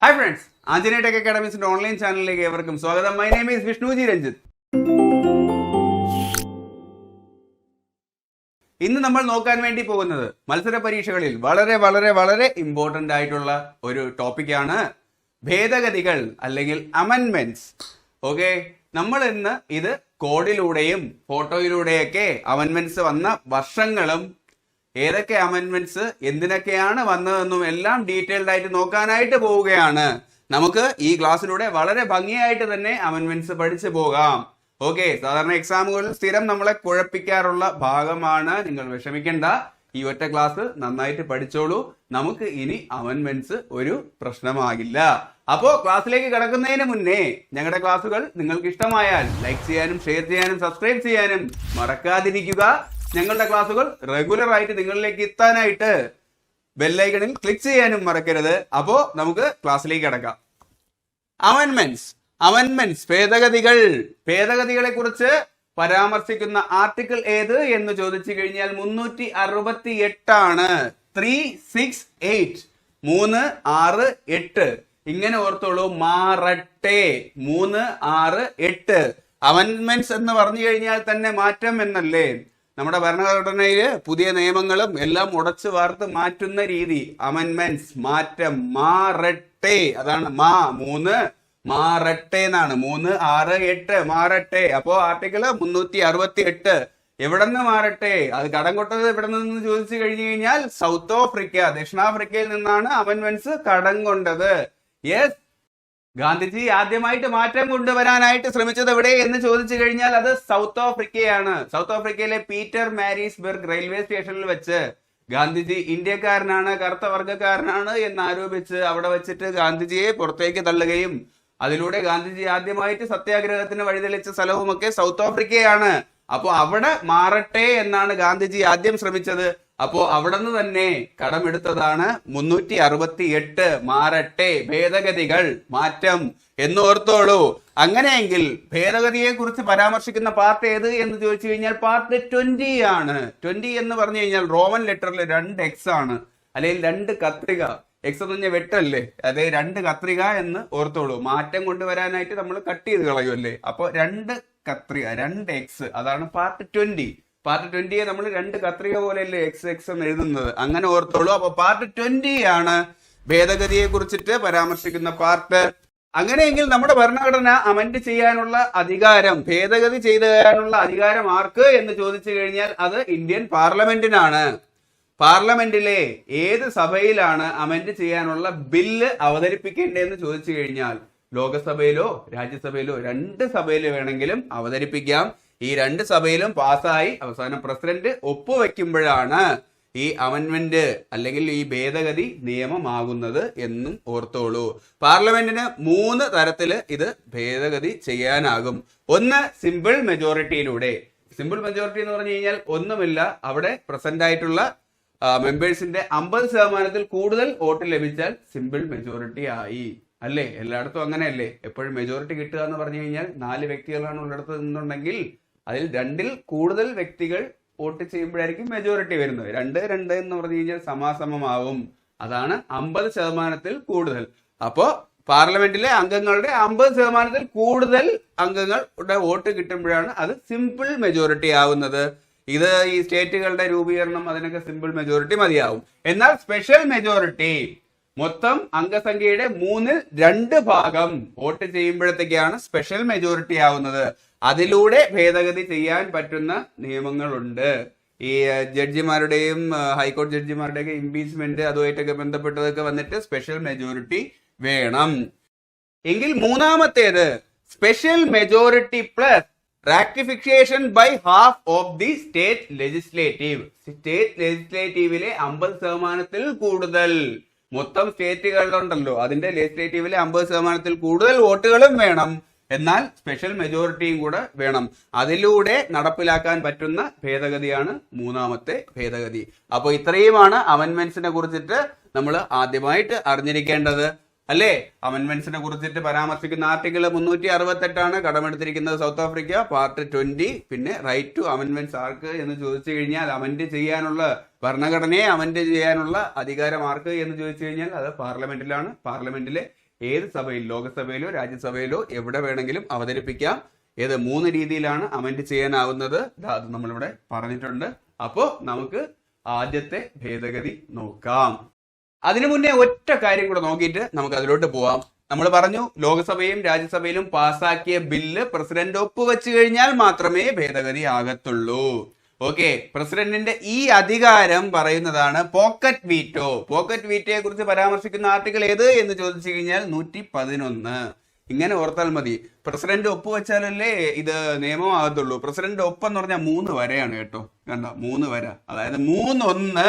Hi friends, Anjaneya tech അക്കാഡമീസിന്റെ online ചാനലിലേക്ക് ഏവർക്കും സ്വാഗതം. My name is Vishnuji Ranjith. ഇന്ന് നമ്മൾ നോക്കാൻ വേണ്ടി പോകുന്നത് മത്സര പരീക്ഷകളിൽ വളരെ വളരെ വളരെ ഇമ്പോർട്ടന്റ് ആയിട്ടുള്ള ഒരു ടോപ്പിക്കാണ് ഭേദഗതികൾ അല്ലെങ്കിൽ അമെൻമെന്റ്സ്. ഓക്കെ, നമ്മൾ ഇന്ന് ഇത് കോഡിലൂടെയും ഫോട്ടോയിലൂടെയൊക്കെ അമെൻമെന്റ്സ് വന്ന വർഷങ്ങളും ഏതൊക്കെ അമെൻമെന്റ്സ് എന്തിനൊക്കെയാണ് വന്നതെന്നും എല്ലാം ഡീറ്റെയിൽഡ് ആയിട്ട് നോക്കാനായിട്ട് പോവുകയാണ്. നമുക്ക് ഈ ക്ലാസ്സിലൂടെ വളരെ ഭംഗിയായിട്ട് തന്നെ അമെൻമെന്റ്സ് പഠിച്ചു പോകാം. ഓക്കെ, സാധാരണ എക്സാമുകളിൽ സ്ഥിരം നമ്മളെ കുഴപ്പിക്കാറുള്ള ഭാഗമാണ്. നിങ്ങൾ വിഷമിക്കേണ്ട, ഈ ഒറ്റ ക്ലാസ് നന്നായിട്ട് പഠിച്ചോളൂ. നമുക്ക് ഇനി അമെൻമെന്റ്സ് ഒരു പ്രശ്നമാകില്ല. അപ്പോ ക്ലാസ്സിലേക്ക് കടക്കുന്നതിന് മുന്നേ ഞങ്ങളുടെ ക്ലാസ്സുകൾ നിങ്ങൾക്ക് ഇഷ്ടമായാൽ ലൈക്ക് ചെയ്യാനും ഷെയർ ചെയ്യാനും സബ്സ്ക്രൈബ് ചെയ്യാനും മറക്കാതിരിക്കുക. ഞങ്ങളുടെ ക്ലാസ്സുകൾ റെഗുലർ ആയിട്ട് നിങ്ങളിലേക്ക് എത്താനായിട്ട് ബെല്ലൈക്കണിൽ ക്ലിക്ക് ചെയ്യാനും മറക്കരുത്. അപ്പോ നമുക്ക് ക്ലാസ്സിലേക്ക് കടക്കാം. അമെൻമെന്റ്സ് ഭേദഗതികളെ കുറിച്ച് പരാമർശിക്കുന്ന ആർട്ടിക്കിൾ ഏത് എന്ന് ചോദിച്ചു കഴിഞ്ഞാൽ 368 ആണ്. 368 368 ഇങ്ങനെ ഓർത്തോളൂ, മാറട്ടെ 368. അമെൻമെന്റ്സ് എന്ന് പറഞ്ഞു കഴിഞ്ഞാൽ തന്നെ മാറ്റം എന്നല്ലേ. നമ്മുടെ ഭരണഘടനയില് പുതിയ നിയമങ്ങളും എല്ലാം ഉടച്ചു വാർത്ത് മാറ്റുന്ന രീതി. അമെൻമെന്റ്സ് മാറ്റം, മാറട്ടെ, അതാണ് 3 മാറട്ടെ എന്നാണ്. 368 മാറട്ടെ. അപ്പോ ആർട്ടിക്കിൾ 368 എവിടെ നിന്ന് മാറട്ടെ? അത് കടം കൊട്ടത് എവിടെ നിന്ന് ചോദിച്ചു കഴിഞ്ഞു കഴിഞ്ഞാൽ സൗത്ത് ആഫ്രിക്ക, ദക്ഷിണാഫ്രിക്കയിൽ നിന്നാണ് അമെൻമെന്റ്സ് കടം കൊണ്ടത്. യെസ്, ഗാന്ധിജി ആദ്യമായിട്ട് മാറ്റം കൊണ്ടുവരാനായിട്ട് ശ്രമിച്ചത് എവിടെ എന്ന് ചോദിച്ചു കഴിഞ്ഞാൽ അത് സൗത്ത് ആഫ്രിക്കയാണ്. സൗത്ത് ആഫ്രിക്കയിലെ പീറ്റർ മാരിസ്ബർഗ് റെയിൽവേ സ്റ്റേഷനിൽ വെച്ച് ഗാന്ധിജി ഇന്ത്യക്കാരനാണ്, കറുത്ത വർഗ്ഗക്കാരനാണ് എന്ന് ആരോപിച്ച് അവിടെ വെച്ചിട്ട് ഗാന്ധിജിയെ പുറത്തേക്ക് തള്ളുകയും അതിലൂടെ ഗാന്ധിജി ആദ്യമായിട്ട് സത്യാഗ്രഹത്തിന് വഴിതെളിച്ച സ്ഥലവുമൊക്കെ സൗത്ത് ആഫ്രിക്കയാണ്. അപ്പോ അവിടെ മാറട്ടെ എന്നാണ് ഗാന്ധിജി ആദ്യം ശ്രമിച്ചത്. അപ്പോ അവിടെ നിന്ന് തന്നെ കടമെടുത്തതാണ് 368 മാറട്ടെ, ഭേദഗതികൾ, മാറ്റം എന്ന് ഓർത്തോളൂ. അങ്ങനെയെങ്കിൽ ഭേദഗതിയെ കുറിച്ച് പരാമർശിക്കുന്ന പാർട്ട് ഏത് എന്ന് ചോദിച്ചു കഴിഞ്ഞാൽ പാർട്ട് 20 ആണ്. 20 എന്ന് പറഞ്ഞു കഴിഞ്ഞാൽ റോമൻ ലെറ്ററിൽ 2 X ആണ്, അല്ലെങ്കിൽ 2 കത്രിക. എക്സ് എന്ന് പറഞ്ഞാൽ വെട്ടല്ലേ, അതെ, 2 കത്രിക എന്ന് ഓർത്തോളൂ. മാറ്റം കൊണ്ടുവരാനായിട്ട് നമ്മൾ കട്ട് ചെയ്ത് കളയുമല്ലേ, അപ്പൊ 2 കത്രിക, 2 X, അതാണ് പാർട്ട് 20. പാർട്ട് 20യെ നമ്മൾ 2 കത്രിക പോലെയല്ലേ X എന്ന് എഴുതുന്നത്, അങ്ങനെ ഓർത്തോളൂ. അപ്പൊ പാർട്ട് 20 ആണ് ഭേദഗതിയെ കുറിച്ചിട്ട് പരാമർശിക്കുന്ന പാർട്ട്. അങ്ങനെയെങ്കിൽ നമ്മുടെ ഭരണഘടന അമെൻഡ് ചെയ്യാനുള്ള അധികാരം, ഭേദഗതി ചെയ്തു തരാനുള്ള അധികാരം ആർക്ക് എന്ന് ചോദിച്ചു കഴിഞ്ഞാൽ അത് ഇന്ത്യൻ പാർലമെന്റിനാണ്. പാർലമെന്റിലെ ഏത് സഭയിലാണ് അമെൻഡ് ചെയ്യാനുള്ള ബില്ല് അവതരിപ്പിക്കേണ്ടതെന്ന് ചോദിച്ചു കഴിഞ്ഞാൽ ലോകസഭയിലോ രാജ്യസഭയിലോ 2 സഭയിൽ വേണമെങ്കിലും അവതരിപ്പിക്കാം. ഈ 2 സഭയിലും പാസ്സായി അവസാനം പ്രസിഡന്റ് ഒപ്പുവെക്കുമ്പോഴാണ് ഈ അമെൻമെന്റ് അല്ലെങ്കിൽ ഈ ഭേദഗതി നിയമമാകുന്നത് എന്നും ഓർത്തോളൂ. പാർലമെന്റിന് 3 തരത്തില് ഇത് ഭേദഗതി ചെയ്യാനാകും. ഒന്ന്, സിമ്പിൾ മെജോറിറ്റിയിലൂടെ. സിമ്പിൾ മെജോറിറ്റി എന്ന് പറഞ്ഞു കഴിഞ്ഞാൽ ഒന്നുമില്ല, അവിടെ പ്രസന്റ് ആയിട്ടുള്ള മെമ്പേഴ്സിന്റെ 50% കൂടുതൽ വോട്ട് ലഭിച്ചാൽ സിമ്പിൾ മെജോറിറ്റി ആയി. അല്ലേ, എല്ലായിടത്തും അങ്ങനെയല്ലേ. എപ്പോഴും മെജോറിറ്റി കിട്ടുക എന്ന് പറഞ്ഞു കഴിഞ്ഞാൽ 4 വ്യക്തികളാണ് ഉള്ളിടത്ത് നിന്നുണ്ടെങ്കിൽ അതിൽ 2ൽ കൂടുതൽ വ്യക്തികൾ വോട്ട് ചെയ്യുമ്പോഴായിരിക്കും മെജോറിറ്റി വരുന്നത്. 2 എന്ന് പറഞ്ഞു കഴിഞ്ഞാൽ സമാസമമാവും. അതാണ് 50% കൂടുതൽ. അപ്പോ പാർലമെന്റിലെ അംഗങ്ങളുടെ 50% കൂടുതൽ അംഗങ്ങളുടെ വോട്ട് കിട്ടുമ്പോഴാണ് അത് സിമ്പിൾ മെജോറിറ്റി ആവുന്നത്. ഇത് ഈ സ്റ്റേറ്റുകളുടെ രൂപീകരണം അതിനൊക്കെ സിമ്പിൾ മെജോറിറ്റി മതിയാവും. എന്നാൽ സ്പെഷ്യൽ മെജോറിറ്റി, മൊത്തം അംഗസംഖ്യയുടെ 2/3 ഭാഗം വോട്ട് ചെയ്യുമ്പോഴത്തേക്കാണ് സ്പെഷ്യൽ മെജോറിറ്റി ആവുന്നത്. അതിലൂടെ ഭേദഗതി ചെയ്യാൻ പറ്റുന്ന നിയമങ്ങളുണ്ട്. ഈ ജഡ്ജിമാരുടെയും ഹൈക്കോടതി ജഡ്ജിമാരുടെയൊക്കെ ഇംപീച്ച്മെന്റ് അതുമായിട്ടൊക്കെ ബന്ധപ്പെട്ടതൊക്കെ വന്നിട്ട് സ്പെഷ്യൽ മെജോറിറ്റി വേണം. എങ്കിൽ മൂന്നാമത്തേത് special majority plus ratification by half of the state legislative. State ലെജിസ്ലേറ്റീവിലെ 50%-ൽ കൂടുതൽ, മൊത്തം സ്റ്റേറ്റുകളുണ്ടല്ലോ അതിന്റെ ലെജിസ്ലേറ്റീവിലെ 50%-ൽ കൂടുതൽ വോട്ടുകളും വേണം. എന്നാൽ സ്പെഷ്യൽ മെജോറിറ്റിയും കൂടെ വേണം. അതിലൂടെ നടപ്പിലാക്കാൻ പറ്റുന്ന ഭേദഗതിയാണ് മൂന്നാമത്തെ ഭേദഗതി. അപ്പൊ ഇത്രയുമാണ് അമെൻമെന്റ്സിനെ കുറിച്ചിട്ട് നമ്മൾ ആദ്യമായിട്ട് അറിഞ്ഞിരിക്കേണ്ടത്. അല്ലേ, അമെൻമെന്റ്സിനെ കുറിച്ചിട്ട് പരാമർശിക്കുന്ന ആർട്ടിക്കിൾ 368 ആണ്. കടമെടുത്തിരിക്കുന്നത് സൗത്ത് ആഫ്രിക്ക. പാർട്ട് 20. പിന്നെ റൈറ്റ് ടു അമെൻമെന്റ്സ് ആർക്ക് എന്ന് ചോദിച്ചു കഴിഞ്ഞാൽ അമെൻഡ് ചെയ്യാനുള്ള, ഭരണഘടനയെ അമെൻഡ് ചെയ്യാനുള്ള അധികാരം ആർക്ക് എന്ന് ചോദിച്ചു കഴിഞ്ഞാൽ അത് പാർലമെന്റിലാണ്. പാർലമെന്റിലെ ഏത് സഭയിൽ, ലോകസഭയിലോ രാജ്യസഭയിലോ എവിടെ വേണമെങ്കിലും അവതരിപ്പിക്കാം. ഏത് 3 രീതിയിലാണ് അമെന്റ് ചെയ്യാനാവുന്നത്, അത് നമ്മളിവിടെ പറഞ്ഞിട്ടുണ്ട്. അപ്പോ നമുക്ക് ആദ്യത്തെ ഭേദഗതി നോക്കാം. അതിനു മുന്നേ ഒറ്റ കാര്യം കൂടെ നോക്കിയിട്ട് നമുക്ക് അതിലോട്ട് പോവാം. നമ്മൾ പറഞ്ഞു ലോകസഭയും രാജ്യസഭയിലും പാസാക്കിയ ബില്ല് പ്രസിഡന്റ് ഒപ്പുവെച്ച് കഴിഞ്ഞാൽ മാത്രമേ ഭേദഗതി ആകത്തുള്ളൂ. ഓക്കെ, പ്രസിഡന്റിന്റെ ഈ അധികാരം പറയുന്നതാണ് പോക്കറ്റ് വീറ്റോ. പോക്കറ്റ് വീറ്റോയെ കുറിച്ച് പരാമർശിക്കുന്ന ആർട്ടിക്കിൾ ഏത് എന്ന് ചോദിച്ചു കഴിഞ്ഞാൽ 111. ഇങ്ങനെ ഓർത്താൽ മതി. പ്രസിഡന്റ് ഒപ്പുവെച്ചാലല്ലേ ഇത് നിയമമാകത്തുള്ളൂ. പ്രസിഡന്റ് ഒപ്പെന്ന് പറഞ്ഞാൽ 3 വരയാണ് കേട്ടോ, കണ്ടോ, 3 വര, അതായത് 3-1,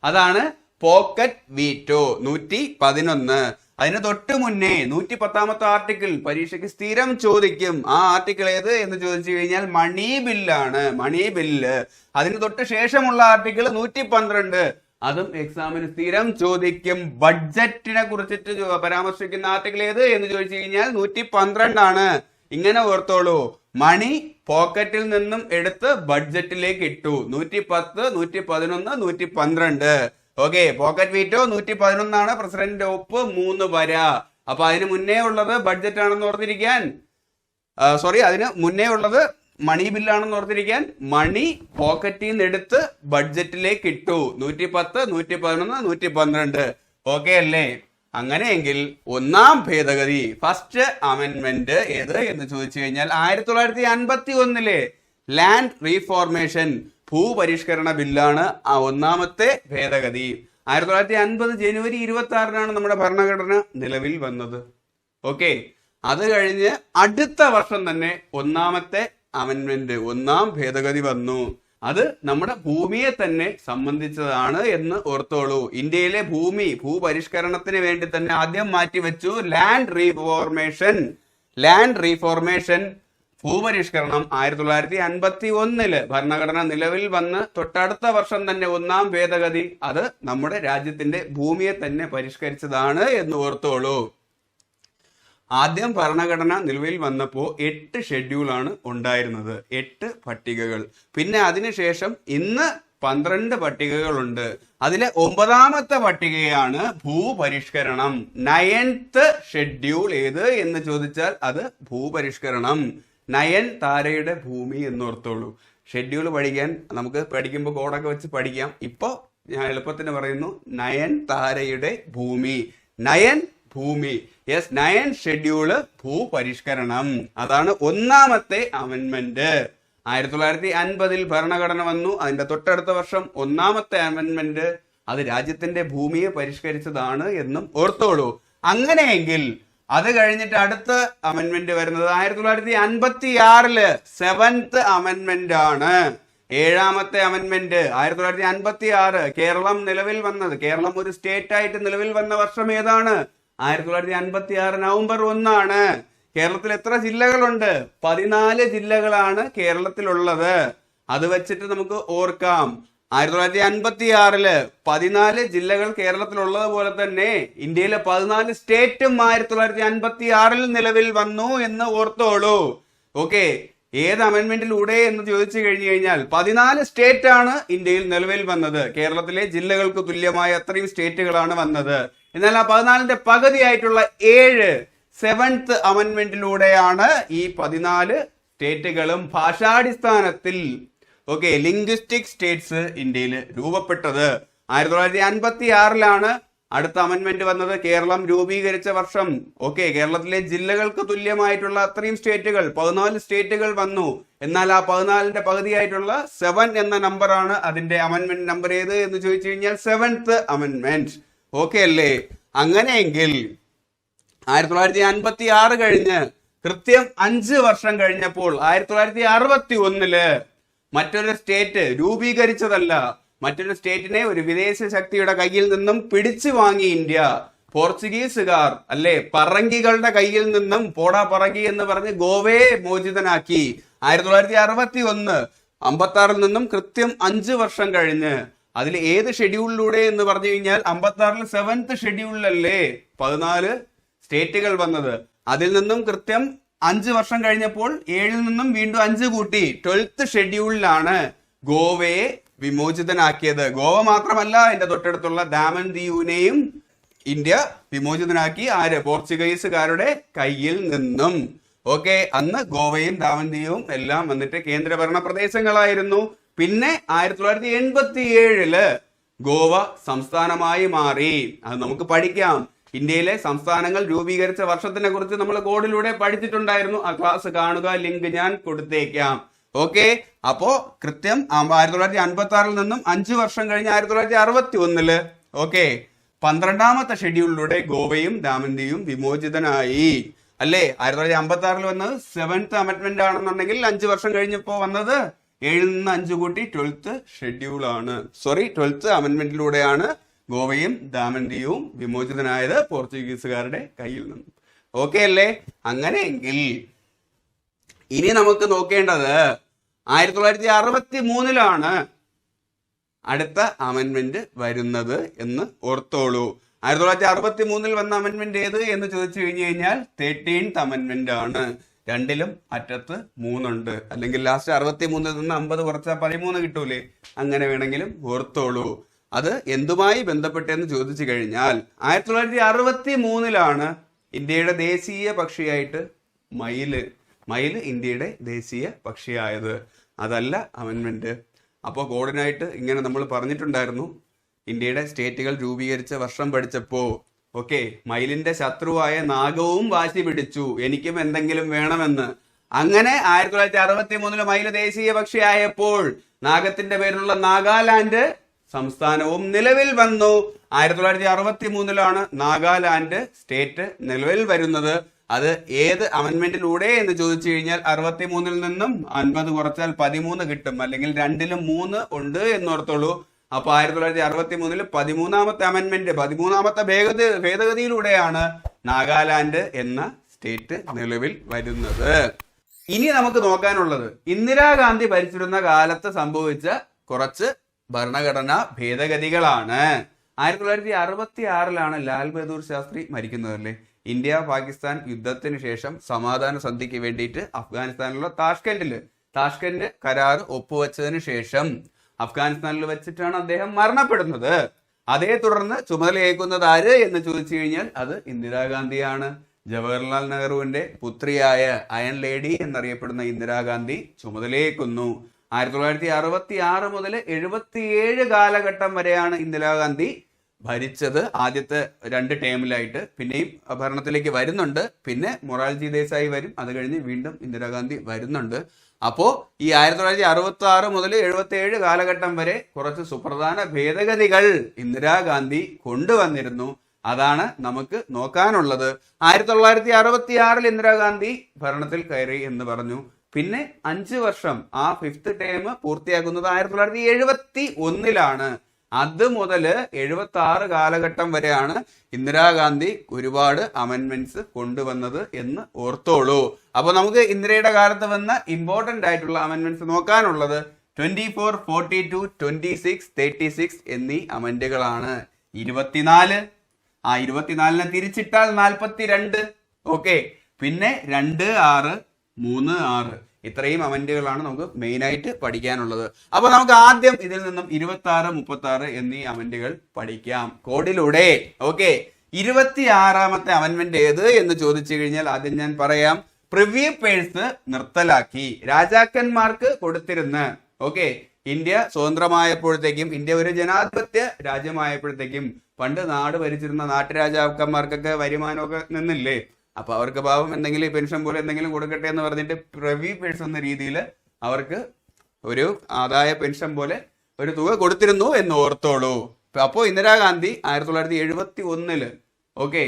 അതാണ് പോക്കറ്റ് വീറ്റോ. 111. അതിന് തൊട്ട് മുന്നേ 110ാമത്തെ ആർട്ടിക്കിൾ പരീക്ഷയ്ക്ക് സ്ഥിരം ചോദിക്കും. ആ ആർട്ടിക്കിൾ ഏത് എന്ന് ചോദിച്ചു കഴിഞ്ഞാൽ മണി ബില്ലാണ്, മണി ബില്ല്. അതിന് തൊട്ട് ശേഷമുള്ള ആർട്ടിക്കിൾ 112, അതും എക്സാമിന് സ്ഥിരം ചോദിക്കും. ബഡ്ജറ്റിനെ കുറിച്ചിട്ട് പരാമർശിക്കുന്ന ആർട്ടിക്കിൾ ഏത് എന്ന് ചോദിച്ചു കഴിഞ്ഞാൽ 112 ആണ്. ഇങ്ങനെ ഓർത്തോളൂ, മണി പോക്കറ്റിൽ നിന്നും എടുത്ത് ബഡ്ജറ്റിലേക്ക് ഇട്ടു. 110, 111, 112. ഓക്കെ, പോക്കറ്റ് വീറ്റോ 111 ആണ്. പ്രസിഡന്റ് ഒപ്പ് 3 വര. അപ്പൊ അതിന് മുന്നേ ഉള്ളത് ബഡ്ജറ്റ് ആണെന്ന് ഓർത്തിരിക്കാൻ, അതിന് മുന്നേ ഉള്ളത് മണി ബില്ലാണെന്ന് ഓർത്തിരിക്കാൻ. മണി പോക്കറ്റിൽ നിന്ന് എടുത്ത് ബഡ്ജറ്റിലേക്ക് ഇട്ടു. 110, 111, 112. ഓക്കെ അല്ലേ? അങ്ങനെയെങ്കിൽ ഒന്നാം ഭേദഗതി, ഫസ്റ്റ് അമെന്റ്മെന്റ് ഏത് എന്ന് ചോദിച്ചു കഴിഞ്ഞാൽ 1951 ലാൻഡ് റീഫോർമേഷൻ, ഭൂപരിഷ്കരണ ബില്ലാണ് ആ ഒന്നാമത്തെ ഭേദഗതി. 1950 ജനുവരി 26-നാണ് നമ്മുടെ ഭരണഘടന നിലവിൽ വന്നത്. ഓക്കെ, അത് കഴിഞ്ഞ് അടുത്ത വർഷം തന്നെ ഒന്നാമത്തെ അമെന്റ്മെന്റ്, ഒന്നാം ഭേദഗതി വന്നു. അത് നമ്മുടെ ഭൂമിയെ തന്നെ സംബന്ധിച്ചതാണ് എന്ന് ഓർത്തോളൂ. ഇന്ത്യയിലെ ഭൂപരിഷ്കരണത്തിന് വേണ്ടി തന്നെ ആദ്യം മാറ്റിവെച്ചു ലാൻഡ് റീഫോർമേഷൻ. ലാൻഡ് റീഫോർമേഷൻ, ഭൂപരിഷ്കരണം 1951 ഭരണഘടന നിലവിൽ വന്ന് തൊട്ടടുത്ത വർഷം തന്നെ ഒന്നാം ഭേദഗതി, അത് നമ്മുടെ രാജ്യത്തിന്റെ ഭൂമിയെ തന്നെ പരിഷ്കരിച്ചതാണ് എന്ന് ഓർത്തോളൂ. ആദ്യം ഭരണഘടന നിലവിൽ വന്നപ്പോൾ 8 ഷെഡ്യൂളാണ് ഉണ്ടായിരുന്നത്, 8 പട്ടികകൾ. പിന്നെ അതിനുശേഷം ഇന്ന് 12 പട്ടികകളുണ്ട്. അതിലെ 9ാമത്തെ പട്ടികയാണ് ഭൂപരിഷ്കരണം. 9th ഷെഡ്യൂൾ ഏത് എന്ന് ചോദിച്ചാൽ അത് ഭൂപരിഷ്കരണം. നയൻ താരയുടെ ഭൂമി എന്നോർത്തോളൂ. ഷെഡ്യൂൾ പഠിക്കാൻ നമുക്ക് പഠിക്കുമ്പോൾ കോഡൊക്കെ വെച്ച് പഠിക്കാം. ഇപ്പൊ ഞാൻ എളുപ്പത്തിന് പറയുന്നു, നയൻ താരയുടെ ഭൂമി, നയൻ ഭൂമി. യെസ്, 9 ഷെഡ്യൂള് ഭൂപരിഷ്കരണം. അതാണ് ഒന്നാമത്തെ അമെന്റ്മെന്റ്. 1950 ഭരണഘടന വന്നു. അതിന്റെ തൊട്ടടുത്ത വർഷം ഒന്നാമത്തെ അമെന്റ്മെന്റ്, അത് രാജ്യത്തിന്റെ ഭൂമിയെ പരിഷ്കരിച്ചതാണ് എന്നും ഓർത്തോളൂ. അങ്ങനെയെങ്കിൽ അത് കഴിഞ്ഞിട്ട് അടുത്ത അമെന്റ്മെന്റ് വരുന്നത് 1956 7th അമെന്റ്മെന്റ് ആണ്. 7ാമത്തെ അമെന്റ്മെന്റ് 1956 കേരളം നിലവിൽ വന്നത്. കേരളം ഒരു സ്റ്റേറ്റ് ആയിട്ട് നിലവിൽ വന്ന വർഷം ഏതാണ്? 1956 നവംബർ 1 കേരളത്തിൽ എത്ര ജില്ലകളുണ്ട്? 14 ജില്ലകളാണ് കേരളത്തിലുള്ളത്. അത് വെച്ചിട്ട് നമുക്ക് ഓർക്കാം. 1956 14 ജില്ലകൾ കേരളത്തിലുള്ളത് പോലെ തന്നെ ഇന്ത്യയിലെ 14 സ്റ്റേറ്റും 1956 നിലവിൽ വന്നു എന്ന് ഓർത്തോളൂ. ഓക്കെ, ഏത് അമെന്റ്മെന്റിലൂടെ എന്ന് ചോദിച്ചു കഴിഞ്ഞു കഴിഞ്ഞാൽ 14 സ്റ്റേറ്റ് ആണ് ഇന്ത്യയിൽ നിലവിൽ വന്നത്. കേരളത്തിലെ ജില്ലകൾക്ക് തുല്യമായ അത്രയും സ്റ്റേറ്റുകളാണ് വന്നത്. എന്നാൽ ആ 14ന്റെ പകുതിയായിട്ടുള്ള 7th അമെന്റ്മെന്റിലൂടെയാണ് ഈ 14 സ്റ്റേറ്റുകളും ഭാഷാടിസ്ഥാനത്തിൽ ലിംഗ്വിസ്റ്റിക് സ്റ്റേറ്റ്സ് ഇന്ത്യയിൽ രൂപപ്പെട്ടത്. 1956 അടുത്ത അമെന്റ്മെന്റ് വന്നത്. കേരളം രൂപീകരിച്ച വർഷം കേരളത്തിലെ ജില്ലകൾക്ക് തുല്യമായിട്ടുള്ള അത്രയും സ്റ്റേറ്റുകൾ 14 സ്റ്റേറ്റുകൾ വന്നു. എന്നാൽ ആ 14ന്റെ പകുതിയായിട്ടുള്ള 7 എന്ന നമ്പറാണ് അതിന്റെ അമെന്റ്മെന്റ് നമ്പർ ഏത് എന്ന് ചോദിച്ചു കഴിഞ്ഞാൽ 7th അമെന്റ്മെന്റ്. ഓക്കെ അല്ലേ? അങ്ങനെയെങ്കിൽ 1956 കഴിഞ്ഞ് കൃത്യം 5 വർഷം കഴിഞ്ഞപ്പോൾ 1961 മറ്റൊരു സ്റ്റേറ്റ് രൂപീകരിച്ചതല്ല, മറ്റൊരു സ്റ്റേറ്റിനെ ഒരു വിദേശ ശക്തിയുടെ കയ്യിൽ നിന്നും പിടിച്ചു വാങ്ങി ഇന്ത്യ. പോർച്ചുഗീസുകാർ പറങ്കികളുടെ കയ്യിൽ നിന്നും പോടാ പറങ്കി എന്ന് പറഞ്ഞ് ഗോവയെ മോചിതനാക്കി. 1961 56 നിന്നും കൃത്യം 5 വർഷം കഴിഞ്ഞ് അതിൽ ഏത് ഷെഡ്യൂളിലൂടെ എന്ന് പറഞ്ഞു കഴിഞ്ഞാൽ 56 7th ഷെഡ്യൂളിലല്ലേ 14 സ്റ്റേറ്റുകൾ വന്നത്. അതിൽ നിന്നും കൃത്യം 5 വർഷം കഴിഞ്ഞപ്പോൾ 7 നിന്നും വീണ്ടും 5 കൂട്ടി 12th ഷെഡ്യൂളിലാണ് ഗോവയെ വിമോചിതനാക്കിയത്. ഗോവ മാത്രമല്ല, അതിന്റെ തൊട്ടടുത്തുള്ള ദാമൻ ദിയുവിനെയും ഇന്ത്യ വിമോചിതനാക്കി ആര്? പോർച്ചുഗീസുകാരുടെ കയ്യിൽ നിന്നും. ഓക്കെ, അന്ന് ഗോവയും ദാമന്തിയും എല്ലാം വന്നിട്ട് കേന്ദ്രഭരണ പ്രദേശങ്ങളായിരുന്നു. പിന്നെ 1987 ഗോവ സംസ്ഥാനമായി മാറി. അത് നമുക്ക് പഠിക്കാം. ഇന്ത്യയിലെ സംസ്ഥാനങ്ങൾ രൂപീകരിച്ച വർഷത്തിനെ കുറിച്ച് നമ്മൾ കോഡിലൂടെ പഠിച്ചിട്ടുണ്ടായിരുന്നു. ആ ക്ലാസ് കാണുക, ലിങ്ക് ഞാൻ കൊടുത്തേക്കാം. ഓക്കെ, അപ്പോ കൃത്യം 1956 നിന്നും 5 വർഷം കഴിഞ്ഞ് 1961 ഓക്കെ 12ാമത്തെ ഷെഡ്യൂളിലൂടെ ഗോവയും ദാമന്തിയും വിമോചിതനായി. അല്ലേ? 1956 വന്നത് 7th അമെന്റ്മെന്റ് ആണെന്നുണ്ടെങ്കിൽ 5 വർഷം കഴിഞ്ഞപ്പോ വന്നത് 7 നിന്ന് 5 കൂട്ടി 12th ഷെഡ്യൂൾ ആണ്. 12th അമെന്റ്മെന്റിലൂടെയാണ് ഗോവയും ദാമന്തിയും വിമോചിതനായത് പോർച്ചുഗീസുകാരുടെ കയ്യിൽ നിന്നും. ഓക്കെ അല്ലേ? അങ്ങനെയെങ്കിൽ ഇനി നമുക്ക് നോക്കേണ്ടത് 1963 അടുത്ത അമെന്റ്മെന്റ് വരുന്നത് എന്ന് ഓർത്തോളൂ. 1963 വന്ന അമെന്റ്മെന്റ് ഏത് എന്ന് ചോദിച്ചു കഴിഞ്ഞാൽ 13th അമെന്റ്മെന്റ് ആണ്. രണ്ടിലും അറ്റത്ത് 3 ഉണ്ട്. അല്ലെങ്കിൽ ലാസ്റ്റ് 63 നിന്ന് 50 കുറച്ചാൽ 13 കിട്ടൂലേ? അങ്ങനെ വേണമെങ്കിലും ഓർത്തോളൂ. അത് എന്തുമായി ബന്ധപ്പെട്ടെന്ന് ചോദിച്ചു കഴിഞ്ഞാൽ 1963 ഇന്ത്യയുടെ ദേശീയ പക്ഷിയായിട്ട് മയില് ഇന്ത്യയുടെ ദേശീയ പക്ഷിയായത്. അതല്ല അമെന്റ്മെന്റ്. അപ്പോൾ കോഡിനായിട്ട് ഇങ്ങനെ നമ്മൾ പറഞ്ഞിട്ടുണ്ടായിരുന്നു. ഇന്ത്യയുടെ സ്റ്റേറ്റുകൾ രൂപീകരിച്ച വർഷം പഠിച്ചപ്പോ ഓക്കെ മയിലിന്റെ ശത്രുവായ നാഗവും വാശി പിടിച്ചു എനിക്കും എന്തെങ്കിലും വേണമെന്ന്. അങ്ങനെ 1963 മയില് ദേശീയ പക്ഷിയായപ്പോൾ നാഗത്തിന്റെ പേരിലുള്ള നാഗാലാൻഡ് സംസ്ഥാനവും നിലവിൽ വന്നു. 1963 നാഗാലാൻഡ് സ്റ്റേറ്റ് നിലവിൽ വരുന്നത്. അത് ഏത് അമെന്റ്മെന്റിലൂടെ എന്ന് ചോദിച്ചു കഴിഞ്ഞാൽ 63 നിന്നും 50 കുറച്ചാൽ 13 കിട്ടും. അല്ലെങ്കിൽ രണ്ടിലും 3 ഉണ്ട് എന്നോർത്തോളൂ. അപ്പൊ 1963 13ാമത്തെ അമെന്റ്മെന്റ് 13ാമത്തെ ഭേദഗതിയിലൂടെയാണ് നാഗാലാൻഡ് എന്ന സ്റ്റേറ്റ് നിലവിൽ വരുന്നത്. ഇനി നമുക്ക് നോക്കാനുള്ളത് ഇന്ദിരാഗാന്ധി ഭരിച്ചിരുന്ന കാലത്ത് സംഭവിച്ച കുറച്ച് ഭരണഘടനാ ഭേദഗതികളാണ്. 1966 ലാൽ ബഹദൂർ ശാസ്ത്രി മരിക്കുന്നതല്ലേ? ഇന്ത്യ പാകിസ്ഥാൻ യുദ്ധത്തിന് ശേഷം സമാധാന സന്ധിക്ക് വേണ്ടിയിട്ട് അഫ്ഗാനിസ്ഥാനിലുള്ള താഷ്കന്റ് കരാർ ഒപ്പുവെച്ചതിന് ശേഷം അഫ്ഗാനിസ്ഥാനിൽ വെച്ചിട്ടാണ് അദ്ദേഹം മരണപ്പെടുന്നത്. അതേ തുടർന്ന് ചുമതലയേക്കുന്നത് ആര് എന്ന് ചോദിച്ചു കഴിഞ്ഞാൽ അത് ഇന്ദിരാഗാന്ധിയാണ്. ജവഹർലാൽ നെഹ്റുവിന്റെ പുത്രിയായ അയൺ ലേഡി എന്നറിയപ്പെടുന്ന ഇന്ദിരാഗാന്ധി ചുമതലയേക്കുന്നു. 1966 മുതൽ 77 കാലഘട്ടം വരെയാണ് ഇന്ദിരാഗാന്ധി ഭരിച്ചത്. ആദ്യത്തെ 2 ടേമിലായിട്ട്. പിന്നെയും ഭരണത്തിലേക്ക് വരുന്നുണ്ട്. പിന്നെ മൊറാർജി ദേശായി വരും. അത് കഴിഞ്ഞ് വീണ്ടും ഇന്ദിരാഗാന്ധി വരുന്നുണ്ട്. അപ്പോ ഈ 1966 മുതൽ 77 കാലഘട്ടം വരെ കുറച്ച് സുപ്രധാന ഭേദഗതികൾ ഇന്ദിരാഗാന്ധി കൊണ്ടുവന്നിരുന്നു. അതാണ് നമുക്ക് നോക്കാനുള്ളത്. 1966 ഇന്ദിരാഗാന്ധി ഭരണത്തിൽ കയറി എന്ന് പറഞ്ഞു. പിന്നെ 5 വർഷം ആ 5th ടേം പൂർത്തിയാക്കുന്നത് 1971 അത് മുതൽ 76 കാലഘട്ടം വരെയാണ് ഇന്ദിരാഗാന്ധി ഒരുപാട് അമെന്റ്മെന്റ്സ് കൊണ്ടുവന്നത് എന്ന് ഓർത്തോളൂ. അപ്പൊ നമുക്ക് ഇന്ദിരയുടെ കാലത്ത് വന്ന ഇമ്പോർട്ടന്റ് ആയിട്ടുള്ള അമെന്റ്മെന്റ്സ് നോക്കാനുള്ളത് 24, 42, 26, 36 എന്നീ അമെന്റുകളാണ്. 24 24നെ തിരിച്ചിട്ടാൽ 42. ഓക്കെ, പിന്നെ 2, 6, 3, 6 ഇത്രയും അമെന്റുകളാണ് നമുക്ക് മെയിൻ ആയിട്ട് പഠിക്കാനുള്ളത്. അപ്പൊ നമുക്ക് ആദ്യം ഇതിൽ നിന്നും 26, 36 എന്നീ അമെന്റുകൾ പഠിക്കാം കോഡിലൂടെ. ഓക്കെ, 26ാമത്തെ അമെന്റ്മെന്റ് ഏത് എന്ന് ചോദിച്ചു കഴിഞ്ഞാൽ ആദ്യം ഞാൻ പറയാം. പ്രിവ്യൂ പേഴ്സ് നിർത്തലാക്കി. രാജാക്കന്മാർക്ക് കൊടുത്തിരുന്ന ഓക്കെ ഇന്ത്യ സ്വതന്ത്രമായപ്പോഴത്തേക്കും, ഇന്ത്യ ഒരു ജനാധിപത്യ രാജ്യമായപ്പോഴത്തേക്കും പണ്ട് നാട് ഭരിച്ചിരുന്ന നാട്ടുരാജാക്കന്മാർക്കൊക്കെ വരുമാനമൊക്കെ നിന്നില്ലേ? അപ്പൊ അവർക്ക് പാവം എന്തെങ്കിലും പെൻഷൻ പോലെ എന്തെങ്കിലും കൊടുക്കട്ടെ എന്ന് പറഞ്ഞിട്ട് പ്രിവ്യൂ പേഴ്സ് എന്ന രീതിയിൽ അവർക്ക് ഒരു ആദായ പെൻഷൻ പോലെ ഒരു തുക കൊടുത്തിരുന്നു എന്ന് ഓർത്തോളൂ. അപ്പോ ഇന്ദിരാഗാന്ധി 1971 ഓക്കെ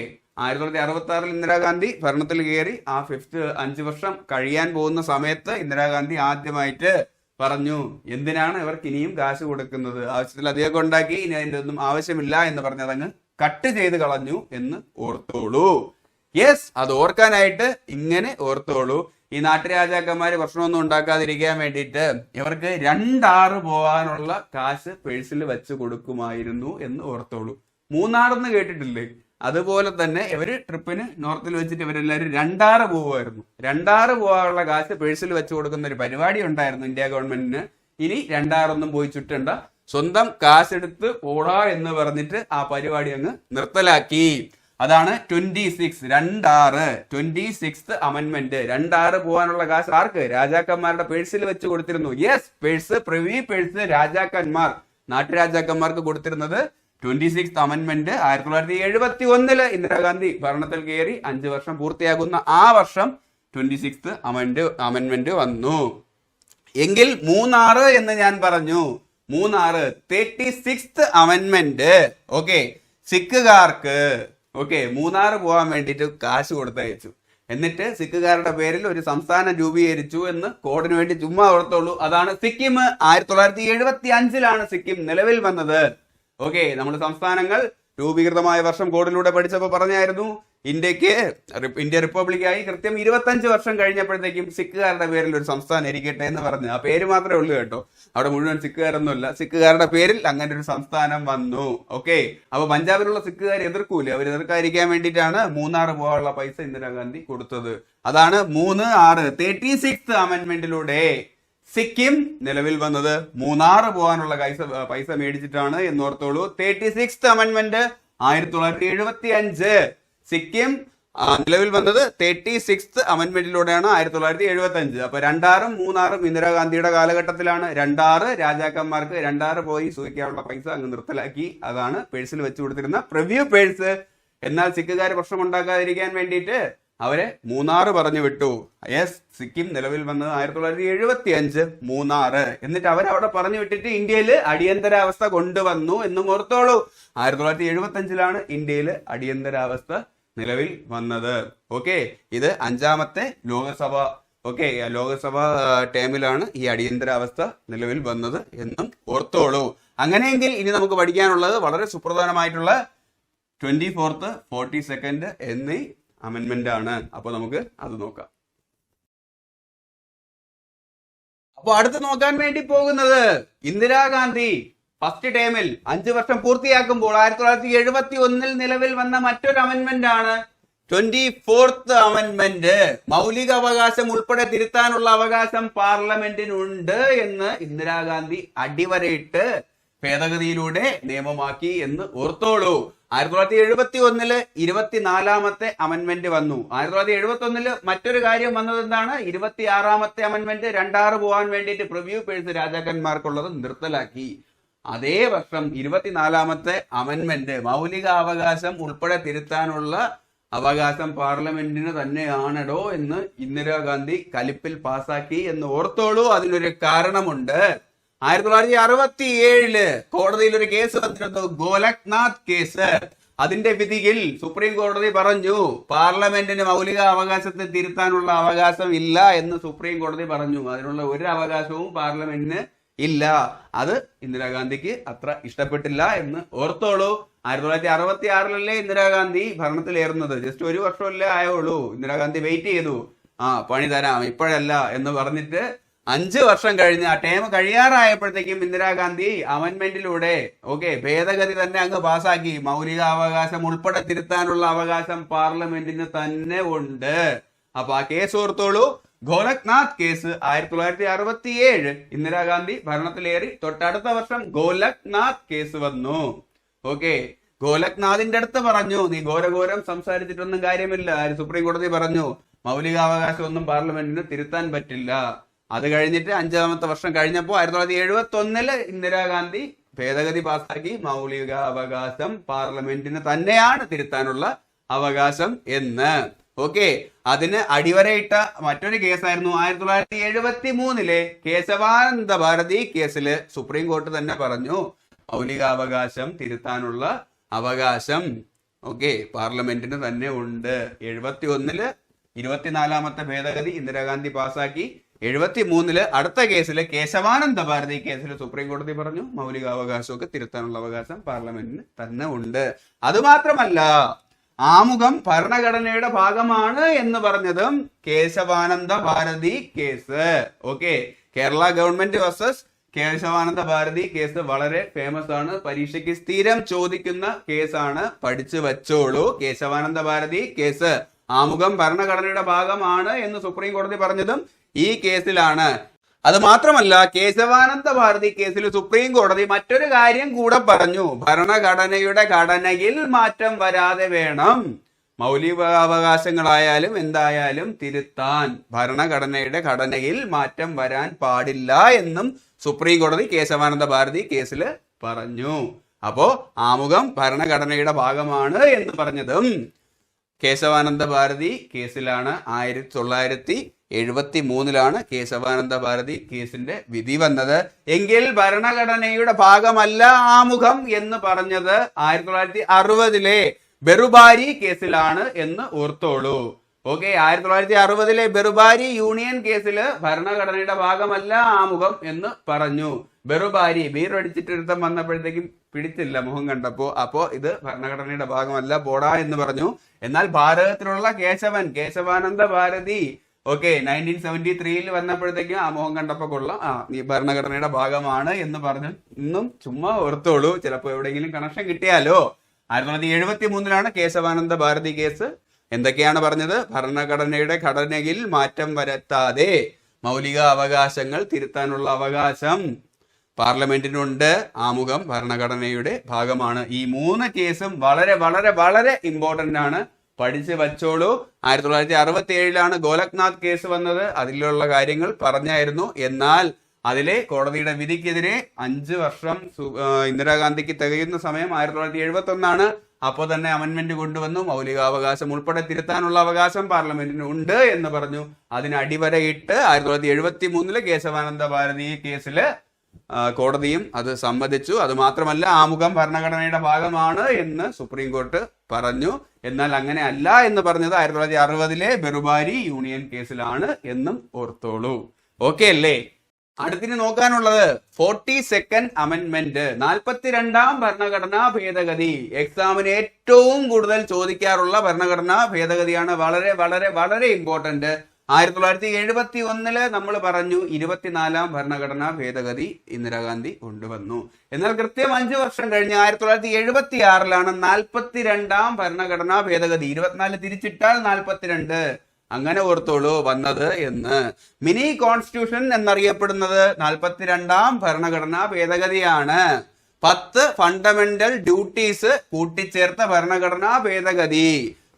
1966 ഇന്ദിരാഗാന്ധി ഭരണത്തിൽ കയറി. ആ 5 വർഷം കഴിയാൻ പോകുന്ന സമയത്ത് ഇന്ദിരാഗാന്ധി ആദ്യമായിട്ട് പറഞ്ഞു, എന്തിനാണ് ഇവർക്ക് ഇനിയും കാശ് കൊടുക്കുന്നത്? ആവശ്യത്തിൽ അധികം ഉണ്ടാക്കി, ഇനി അതിന്റെ ഒന്നും ആവശ്യമില്ല എന്ന് പറഞ്ഞതങ്ങ് കട്ട് ചെയ്ത് കളഞ്ഞു എന്ന് ഓർത്തോളൂ. യെസ്, അത് ഓർക്കാനായിട്ട് ഇങ്ങനെ ഓർത്തോളൂ. ഈ നാട്ടുരാജാക്കന്മാര് ഭക്ഷണമൊന്നും ഉണ്ടാക്കാതിരിക്കാൻ വേണ്ടിയിട്ട് ഇവർക്ക് 2 പോകാനുള്ള കാശ് പേഴ്സിൽ വെച്ച് കൊടുക്കുമായിരുന്നു എന്ന് ഓർത്തോളൂ. 3 കേട്ടിട്ടില്ലേ? അതുപോലെ തന്നെ ഇവര് ട്രിപ്പിന് നോർത്തിൽ വെച്ചിട്ട് ഇവരെല്ലാവരും 2 പോകുമായിരുന്നു. 2 പോകാനുള്ള കാശ് പേഴ്സിൽ വെച്ച് കൊടുക്കുന്ന ഒരു പരിപാടി ഉണ്ടായിരുന്നു ഇന്ത്യ ഗവൺമെന്റിന്. ഇനി 2 പോയി ചുറ്റണ്ട, സ്വന്തം കാശെടുത്ത് പോടാ എന്ന് പറഞ്ഞിട്ട് ആ പരിപാടി അങ്ങ് നിർത്തലാക്കി. അതാണ് 26 അമെന്റ്മെന്റ്. 26 പോകാനുള്ള കാശ് ആർക്ക്? രാജാക്കന്മാരുടെ പേഴ്സിൽ വെച്ച് കൊടുത്തിരുന്നു. യെസ്, പേഴ്സ്, പ്രിവി പേഴ്സ് രാജാക്കന്മാർ, നാട്ടുരാജാക്കന്മാർക്ക് കൊടുത്തിരുന്നത് 26th അമെന്റ്മെന്റ് 1971 ഇന്ദിരാഗാന്ധി ഭരണത്തിൽ കയറി 5 വർഷം പൂർത്തിയാകുന്ന ആ വർഷം 26th അമെന്റ്മെന്റ് വന്നു. എങ്കിൽ 36 എന്ന് ഞാൻ പറഞ്ഞു. 36th അമെന്റ്മെന്റ് ഓക്കെ സിഖുകാർക്ക് ഓക്കെ 36 പോകാൻ വേണ്ടിയിട്ട് കാശ് കൊടുത്തയച്ചു. എന്നിട്ട് സിഖുകാരുടെ പേരിൽ ഒരു സംസ്ഥാനം രൂപീകരിച്ചു എന്ന് കോഡിന് വേണ്ടി ചുമ്മാ ഓർത്തോളൂ. അതാണ് സിക്കിം. 1975 സിക്കിം നിലവിൽ വന്നത്. ഓക്കെ, നമ്മൾ സംസ്ഥാനങ്ങൾ രൂപീകൃതമായ വർഷം കോഡിലൂടെ പഠിച്ചപ്പോൾ പറഞ്ഞായിരുന്നു ഇന്ത്യ റിപ്പബ്ലിക്കായി കൃത്യം 25 വർഷം കഴിഞ്ഞപ്പോഴത്തേക്കും സിഖുകാരുടെ പേരിൽ ഒരു സംസ്ഥാനം ഇരിക്കട്ടെ എന്ന് പറഞ്ഞു. ആ പേര് മാത്രമേ ഉള്ളൂ കേട്ടോ, അവിടെ മുഴുവൻ സിഖുകാരൊന്നുമില്ല. സിഖുകാരുടെ പേരിൽ അങ്ങനെ ഒരു സംസ്ഥാനം വന്നു. ഓക്കെ, അപ്പൊ പഞ്ചാബിലുള്ള സിഖുകാർ എതിർക്കൂലേ, അവർ എതിർക്കാതിരിക്കാൻ വേണ്ടിയിട്ടാണ് 36 പോകാനുള്ള പൈസ ഇന്ദിരാഗാന്ധി കൊടുത്തത്. അതാണ് 36th അമെന്റ്മെന്റിലൂടെ സിക്കിം നിലവിൽ വന്നത്. 36 പോകാനുള്ള പൈസ മേടിച്ചിട്ടാണ് എന്നോർത്തോളൂ. 36th അമെന്റ്മെന്റ് 1975 സിക്കിം നിലവിൽ വന്നത് 36th അമെന്റ്മെന്റിലൂടെയാണ് 1975. അപ്പൊ 26ഉം 36ഉം ഇന്ദിരാഗാന്ധിയുടെ കാലഘട്ടത്തിലാണ്. 26 രാജാക്കന്മാർക്ക് 26 പോയി സൂചിക്കാനുള്ള പൈസ അങ്ങ് നിർത്തലാക്കി. അതാണ് പേഴ്സിൽ വെച്ച് കൊടുത്തിരുന്ന പ്രിവ്യൂ പേഴ്സ്. എന്നാൽ സിഖുകാർ പ്രശ്നം ഉണ്ടാക്കാതിരിക്കാൻ വേണ്ടിയിട്ട് അവരെ 36 പറഞ്ഞു വിട്ടു. യെസ്, സിക്കിം നിലവിൽ വന്നത് 1975 36. എന്നിട്ട് അവരവിടെ പറഞ്ഞു വിട്ടിട്ട് ഇന്ത്യയിൽ അടിയന്തരാവസ്ഥ കൊണ്ടുവന്നു എന്നും ഓർത്തോളൂ. 1975 ഇന്ത്യയിൽ അടിയന്തരാവസ്ഥ നിലവിൽ വന്നത്. ഓക്കെ, ഇത് 5ാമത്തെ ലോകസഭ ടേമിലാണ് ഈ അടിയന്തരാവസ്ഥ നിലവിൽ വന്നത് എന്നും ഓർത്തോളൂ. അങ്ങനെയെങ്കിൽ ഇനി നമുക്ക് പഠിക്കാനുള്ളത് വളരെ സുപ്രധാനമായിട്ടുള്ള 24th 42nd എന്നീ അമെന്റ്മെന്റ് ആണ്. അപ്പൊ നമുക്ക് അത് നോക്കാം. അപ്പൊ അടുത്ത് നോക്കാൻ വേണ്ടി പോകുന്നത് ഇന്ദിരാഗാന്ധി ഫസ്റ്റ് ടേമിൽ 5 വർഷം പൂർത്തിയാക്കുമ്പോൾ 1971 നിലവിൽ വന്ന മറ്റൊരു അമെന്റ്മെന്റ് ആണ് 24th അമെന്റ്മെന്റ്. മൗലിക അവകാശം ഉൾപ്പെടെ തിരുത്താനുള്ള അവകാശം പാർലമെന്റിനുണ്ട് എന്ന് ഇന്ദിരാഗാന്ധി അടിവരയിട്ട് ഭേദഗതിയിലൂടെ നിയമമാക്കി എന്ന് ഓർത്തോളൂ. 1971 24ാമത്തെ അമെന്റ്മെന്റ് വന്നു. 1971 മറ്റൊരു കാര്യം വന്നത് എന്താണ്? 26ാമത്തെ അമെന്റ്മെന്റ് 26 പോകാൻ വേണ്ടിയിട്ട് പ്രിവ്യൂ പേഴ്സ് രാജാക്കന്മാർക്കുള്ളത് നിർത്തലാക്കി. അതേ വർഷം 24ാമത്തെ അമെന്റ്മെന്റ് മൗലിക അവകാശം ഉൾപ്പെടെ തിരുത്താനുള്ള അവകാശം പാർലമെന്റിന് തന്നെയാണോ എന്ന് ഇന്ദിരാഗാന്ധി കലിപ്പിൽ പാസാക്കി എന്ന് ഓർത്തോളൂ. അതിനൊരു കാരണമുണ്ട്. 1967 കോടതിയിൽ ഒരു കേസ് വന്നിരുന്നു, ഗോലക്നാഥ് കേസ്. അതിന്റെ വിധിയിൽ സുപ്രീം കോടതി പറഞ്ഞു പാർലമെന്റിന് മൗലിക അവകാശത്തെ തിരുത്താനുള്ള അവകാശം ഇല്ല എന്ന് സുപ്രീം കോടതി പറഞ്ഞു. അതിനുള്ള ഒരു അവകാശവും പാർലമെന്റിന് ഇല്ല. അത് ഇന്ദിരാഗാന്ധിക്ക് അത്ര ഇഷ്ടപ്പെട്ടില്ല എന്ന് ഓർത്തോളൂ. 1966 ഇന്ദിരാഗാന്ധി ഭരണത്തിലേറുന്നത്. ജസ്റ്റ് 1 വർഷമല്ലേ ആയുള്ളൂ. ഇന്ദിരാഗാന്ധി വെയിറ്റ് ചെയ്തു, പണി തരാം ഇപ്പോഴല്ല എന്ന് പറഞ്ഞിട്ട് 5 വർഷം കഴിഞ്ഞ് ആ ടേം കഴിയാറായപ്പോഴത്തേക്കും ഇന്ദിരാഗാന്ധി അമെന്റ്മെന്റിലൂടെ ഭേദഗതി തന്നെ അങ്ങ് പാസാക്കി. മൗലിക അവകാശം ഉൾപ്പെടെ തിരുത്താനുള്ള അവകാശം പാർലമെന്റിന് തന്നെ ഉണ്ട്. അപ്പൊ ആ കേസ് ഓർത്തോളൂ, ഗോലക്നാഥ് കേസ്. 1967 ഇന്ദിരാഗാന്ധി ഭരണത്തിലേറി തൊട്ടടുത്ത വർഷം ഗോലക്നാഥ് കേസ് വന്നു. ഗോലക്നാഥിന്റെ അടുത്ത് പറഞ്ഞു നീ ഘോരഘോരം സംസാരിച്ചിട്ടൊന്നും കാര്യമില്ല. സുപ്രീം കോടതി പറഞ്ഞു മൗലികാവകാശം ഒന്നും പാർലമെന്റിന് തിരുത്താൻ പറ്റില്ല. അത് കഴിഞ്ഞിട്ട് 5ാമത്തെ വർഷം കഴിഞ്ഞപ്പോൾ 1971 ഇന്ദിരാഗാന്ധി ഭേദഗതി പാസാക്കി. മൗലിക അവകാശം പാർലമെന്റിന് തന്നെയാണ് തിരുത്താനുള്ള അവകാശം എന്ന്. അതിന് അടിവരയിട്ട മറ്റൊരു കേസായിരുന്നു 1973 കേശവാനന്ദ ഭാരതി കേസില് സുപ്രീം കോടതി തന്നെ പറഞ്ഞു മൗലികാവകാശം തിരുത്താനുള്ള അവകാശം പാർലമെന്റിന് തന്നെ ഉണ്ട്. 71 24ാമത്തെ ഭേദഗതി ഇന്ദിരാഗാന്ധി പാസാക്കി. 73 അടുത്ത കേസില് കേശവാനന്ദ ഭാരതി കേസിൽ സുപ്രീം കോടതി പറഞ്ഞു മൗലികാവകാശമൊക്കെ തിരുത്താനുള്ള അവകാശം പാർലമെന്റിന് തന്നെ ഉണ്ട്. അതുമാത്രമല്ല, ആമുഖം ഭരണഘടനയുടെ ഭാഗമാണ് എന്ന് പറഞ്ഞതും Kesavananda Bharati case. Kerala government versus Kesavananda Bharati case വളരെ ഫേമസ് ആണ്. പരീക്ഷയ്ക്ക് സ്ഥിരം ചോദിക്കുന്ന കേസാണ്, പഠിച്ചു വച്ചോളൂ. കേശവാനന്ദ ഭാരതി കേസ് ആമുഖം ഭരണഘടനയുടെ ഭാഗമാണ് എന്ന് സുപ്രീം കോടതി പറഞ്ഞതും ഈ കേസിലാണ്. അത് മാത്രമല്ല, കേശവാനന്ദ ഭാരതി കേസിൽ സുപ്രീം കോടതി മറ്റൊരു കാര്യം കൂടെ പറഞ്ഞു. ഭരണഘടനയുടെ ഘടനയിൽ മാറ്റം വരാതെ വേണം മൗലികാവകാശങ്ങളായാലും എന്തായാലും തിരുത്താൻ. ഭരണഘടനയുടെ ഘടനയിൽ മാറ്റം വരാൻ പാടില്ല എന്നും സുപ്രീം കോടതി കേശവാനന്ദ ഭാരതി കേസിൽ പറഞ്ഞു. അപ്പോ ആമുഖം ഭരണഘടനയുടെ ഭാഗമാണ് എന്ന് പറഞ്ഞതും കേശവാനന്ദ ഭാരതി കേസിലാണ്. 1973 കേശവാനന്ദ ഭാരതി കേസിന്റെ വിധി വന്നത്. എങ്കിൽ ഭരണഘടനയുടെ ഭാഗമല്ല ആമുഖം എന്ന് പറഞ്ഞത് 1960 ബെറുബാരി കേസിലാണ് എന്ന് ഓർത്തോളൂ. ഓക്കെ, 1960 ബെറുബാരി യൂണിയൻ കേസിൽ ഭരണഘടനയുടെ ഭാഗമല്ല ആമുഖം എന്ന് പറഞ്ഞു. ബെറുബാരി ബീർ അടിച്ചിട്ടൊരുത്തം വന്നപ്പോഴത്തേക്കും പിടിച്ചില്ല മുഖം കണ്ടപ്പോ. അപ്പോ ഇത് ഭരണഘടനയുടെ ഭാഗമല്ല, പോടാ എന്ന് പറഞ്ഞു. എന്നാൽ ഭാരതത്തിലുള്ള കേശവാനന്ദ ഭാരതി 1973 വന്നപ്പോഴത്തേക്കും ആ മുഖം കണ്ടപ്പോ കൊള്ളാം, നീ ഭരണഘടനയുടെ ഭാഗമാണ് എന്ന് പറഞ്ഞു. ഇന്നും ചുമ്മാ ഓർത്തോളൂ, ചിലപ്പോ എവിടെയെങ്കിലും കണക്ഷൻ കിട്ടിയാലോ. 1973 കേശവാനന്ദ ഭാരതി കേസ്. എന്തൊക്കെയാണ് പറഞ്ഞത്? ഭരണഘടനയുടെ ഘടനയിൽ മാറ്റം വരുത്താതെ മൗലിക അവകാശങ്ങൾ തിരുത്താനുള്ള അവകാശം പാർലമെന്റിനുണ്ട്. ആമുഖം ഭരണഘടനയുടെ ഭാഗമാണ്. ഈ 3 കേസും വളരെ വളരെ വളരെ ഇമ്പോർട്ടന്റ് ആണ്, പഠിച്ച് വച്ചോളൂ. 1967 ഗോലക്നാഥ് കേസ് വന്നത്. അതിലുള്ള കാര്യങ്ങൾ പറഞ്ഞായിരുന്നു. എന്നാൽ അതിലെ കോടതിയുടെ വിധിക്കെതിരെ 5 വർഷം ഇന്ദിരാഗാന്ധിക്ക് തികയുന്ന സമയം 1971 അപ്പോൾ തന്നെ അമെന്റ്മെന്റ് കൊണ്ടുവന്നു. മൗലികാവകാശം ഉൾപ്പെടെ തിരുത്താനുള്ള അവകാശം പാർലമെന്റിന് ഉണ്ട് എന്ന് പറഞ്ഞു. അതിന് അടിവരയിട്ട് 1973 കേശവാനന്ദ ഭാരതി കേസില് കോടതിയും അത് സമ്മതിച്ചു. അത് മാത്രമല്ല, ആമുഖം ഭരണഘടനയുടെ ഭാഗമാണ് എന്ന് സുപ്രീം കോർട്ട് പറഞ്ഞു. എന്നാൽ അങ്ങനെ അല്ല എന്ന് പറഞ്ഞത് 1960 ബെറുബാരി യൂണിയൻ കേസിലാണ് എന്നും ഓർത്തോളൂ. ഓക്കെ അല്ലേ? അടുത്തിന് നോക്കാനുള്ളത് 42nd അമെന്റ്മെന്റ്, 42ാം ഭരണഘടനാ ഭേദഗതി. എക്സാമിന് ഏറ്റവും കൂടുതൽ ചോദിക്കാറുള്ള ഭരണഘടനാ ഭേദഗതിയാണ്. വളരെ വളരെ വളരെ ഇമ്പോർട്ടന്റ്. 1971 നമ്മൾ പറഞ്ഞു 24ാം ഭരണഘടനാ ഭേദഗതി ഇന്ദിരാഗാന്ധി കൊണ്ടുവന്നു. എന്നാൽ കൃത്യം 5 വർഷം കഴിഞ്ഞ് 1976 42ാം ഭരണഘടനാ ഭേദഗതി. 24 തിരിച്ചിട്ടാൽ 42, അങ്ങനെ ഓർത്തോളൂ വന്നത് എന്ന്. മിനി കോൺസ്റ്റിറ്റ്യൂഷൻ എന്നറിയപ്പെടുന്നത് 42ാം ഭരണഘടനാ ഭേദഗതിയാണ്. 10 ഫണ്ടമെന്റൽ ഡ്യൂട്ടീസ് കൂട്ടിച്ചേർത്ത ഭരണഘടനാ ഭേദഗതി.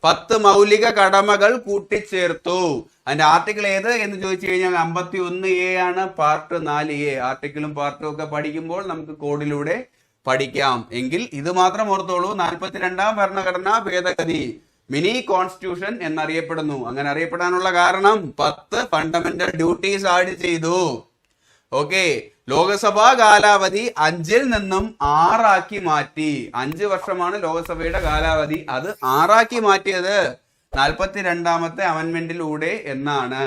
10 മൗലിക കടമകൾ കൂട്ടിച്ചേർത്തു. അതിന്റെ ആർട്ടിക്കിൾ ഏത് എന്ന് ചോദിച്ചു കഴിഞ്ഞാൽ 51A ആണ്, പാർട്ട് 4A. ആർട്ടിക്കിളും പാർട്ടും ഒക്കെ പഠിക്കുമ്പോൾ നമുക്ക് കോഡിലൂടെ പഠിക്കാം. എങ്കിൽ ഇത് മാത്രം ഓർത്തോളൂ, 42ാം ഭരണഘടനാ ഭേദഗതി മിനി കോൺസ്റ്റിറ്റ്യൂഷൻ എന്നറിയപ്പെടുന്നു. അങ്ങനെ അറിയപ്പെടാനുള്ള കാരണം 10 ഫണ്ടമെന്റൽ ഡ്യൂട്ടീസ് ആഡ് ചെയ്തു. ഓക്കെ, ലോകസഭാ കാലാവധി 5 നിന്നും 6 മാറ്റി. 5 വർഷമാണ് ലോകസഭയുടെ കാലാവധി, അത് 6 മാറ്റിയത് 42ാമത്തെ അമെന്റ്മെന്റിലൂടെ എന്നാണ്.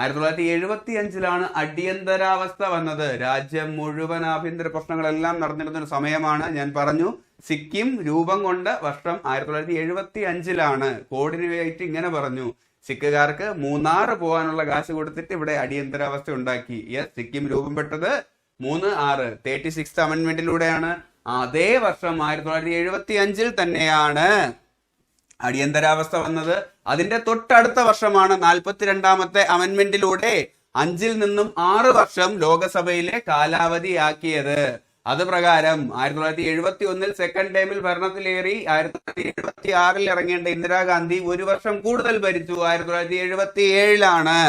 1975 അടിയന്തരാവസ്ഥ വന്നത്. രാജ്യം മുഴുവൻ ആഭ്യന്തര പ്രശ്നങ്ങളെല്ലാം നടന്നിരുന്ന ഒരു സമയമാണ്. ഞാൻ പറഞ്ഞു സിക്കിം രൂപം കൊണ്ട വർഷം 1975. കോർഡിനേറ്റ് ഇങ്ങനെ പറഞ്ഞു, സിക്കുകാർക്ക് മൂന്നാർ പോകാനുള്ള കാശ് കൊടുത്തിട്ട് ഇവിടെ അടിയന്തരാവസ്ഥ ഉണ്ടാക്കി. സിക്കിം രൂപം പെട്ടത് 36th അമെന്റ്മെന്റിലൂടെയാണ്. അതേ വർഷം 1975 തന്നെയാണ് അടിയന്തരാവസ്ഥ വന്നത്. അതിന്റെ തൊട്ടടുത്ത വർഷമാണ് 42ാമത്തെ അമെന്റ്മെന്റിലൂടെ 5 നിന്നും 6 വർഷം ലോകസഭയിലെ കാലാവധിയാക്കിയത്. അത് പ്രകാരം 1971 സെക്കൻഡ് ടൈമിൽ ഭരണത്തിലേറി 1976 ഇറങ്ങേണ്ട ഇന്ദിരാഗാന്ധി 1 വർഷം കൂടുതൽ ഭരിച്ചു. 1977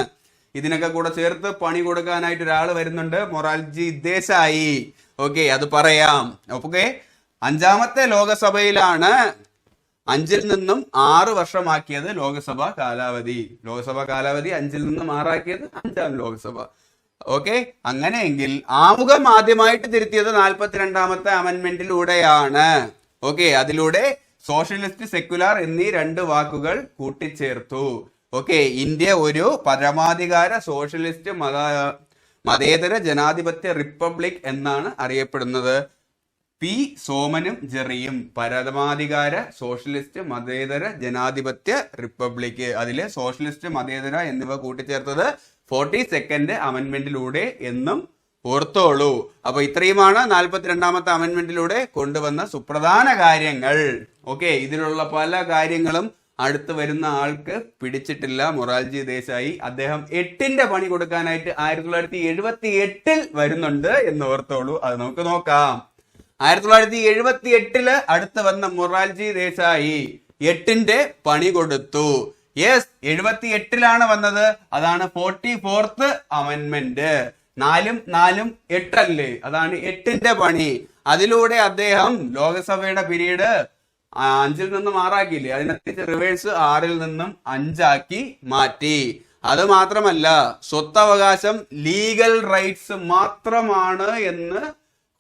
ഇതിനൊക്കെ കൂടെ ചേർത്ത് പണി കൊടുക്കാനായിട്ട് ഒരാൾ വരുന്നുണ്ട്, മൊറാർജി ദേശായി. ഓക്കെ, അത് പറയാം. ഓക്കെ, 5ാമത്തെ ലോകസഭയിലാണ് 5 നിന്നും 6 വർഷമാക്കിയത് ലോകസഭ കാലാവധി. ലോകസഭ കാലാവധി 5 നിന്നും 6 ആക്കിയത് 5ാം ലോകസഭ. ഓക്കെ, അങ്ങനെയെങ്കിൽ ആമുഖം ആദ്യമായിട്ട് തിരുത്തിയത് 42ാമത്തെ അമെന്റ്മെന്റിലൂടെയാണ്. ഓക്കെ, അതിലൂടെ സോഷ്യലിസ്റ്റ്, സെക്യുലർ എന്നീ 2 വാക്കുകൾ കൂട്ടിച്ചേർത്തു. ഓക്കെ, ഇന്ത്യ ഒരു പരമാധികാര സോഷ്യലിസ്റ്റ് മതേതര ജനാധിപത്യ റിപ്പബ്ലിക് എന്നാണ് അറിയപ്പെടുന്നത്. പി സോമനും ജെറിയും പരമാധികാര സോഷ്യലിസ്റ്റ് മതേതര ജനാധിപത്യ റിപ്പബ്ലിക്. അതിലെ സോഷ്യലിസ്റ്റ്, മതേതര എന്നിവ കൂട്ടിച്ചേർത്തത് 42nd അമെന്റ്മെന്റിലൂടെ എന്നും ഓർത്തോളൂ. അപ്പൊ ഇത്രയുമാണ് 42ാമത്തെ അമെന്റ്മെന്റിലൂടെ കൊണ്ടുവന്ന സുപ്രധാന കാര്യങ്ങൾ. ഓക്കെ, ഇതിലുള്ള പല കാര്യങ്ങളും അടുത്ത് വരുന്ന ആൾക്ക് പിടിച്ചിട്ടില്ല മൊറാർജി ദേശായി. അദ്ദേഹം 8ന്റെ പണി കൊടുക്കാനായിട്ട് 1978 വരുന്നുണ്ട് എന്ന് ഓർത്തോളൂ. അത് നമുക്ക് നോക്കാം. 1978 അടുത്ത് വന്ന മൊറാർജി ദേശായി 8ന്റെ പണി കൊടുത്തു. യെസ്, 78 വന്നത്. അതാണ് 44th അമെൻമെന്റ്. 4 4 8 അല്ലേ? അതാണ് 8ന്റെ പണി. അതിലൂടെ അദ്ദേഹം ലോകസഭയുടെ പീരീഡ് 5ൽ നിന്നും 6 ആക്കിയില്ലേ, അതിനകത്ത് റിവേഴ്സ് 6ൽ നിന്നും 5 ആക്കി മാറ്റി. അത് മാത്രമല്ല, സ്വത്തവകാശം ലീഗൽ റൈറ്റ്സ് മാത്രമാണ് എന്ന്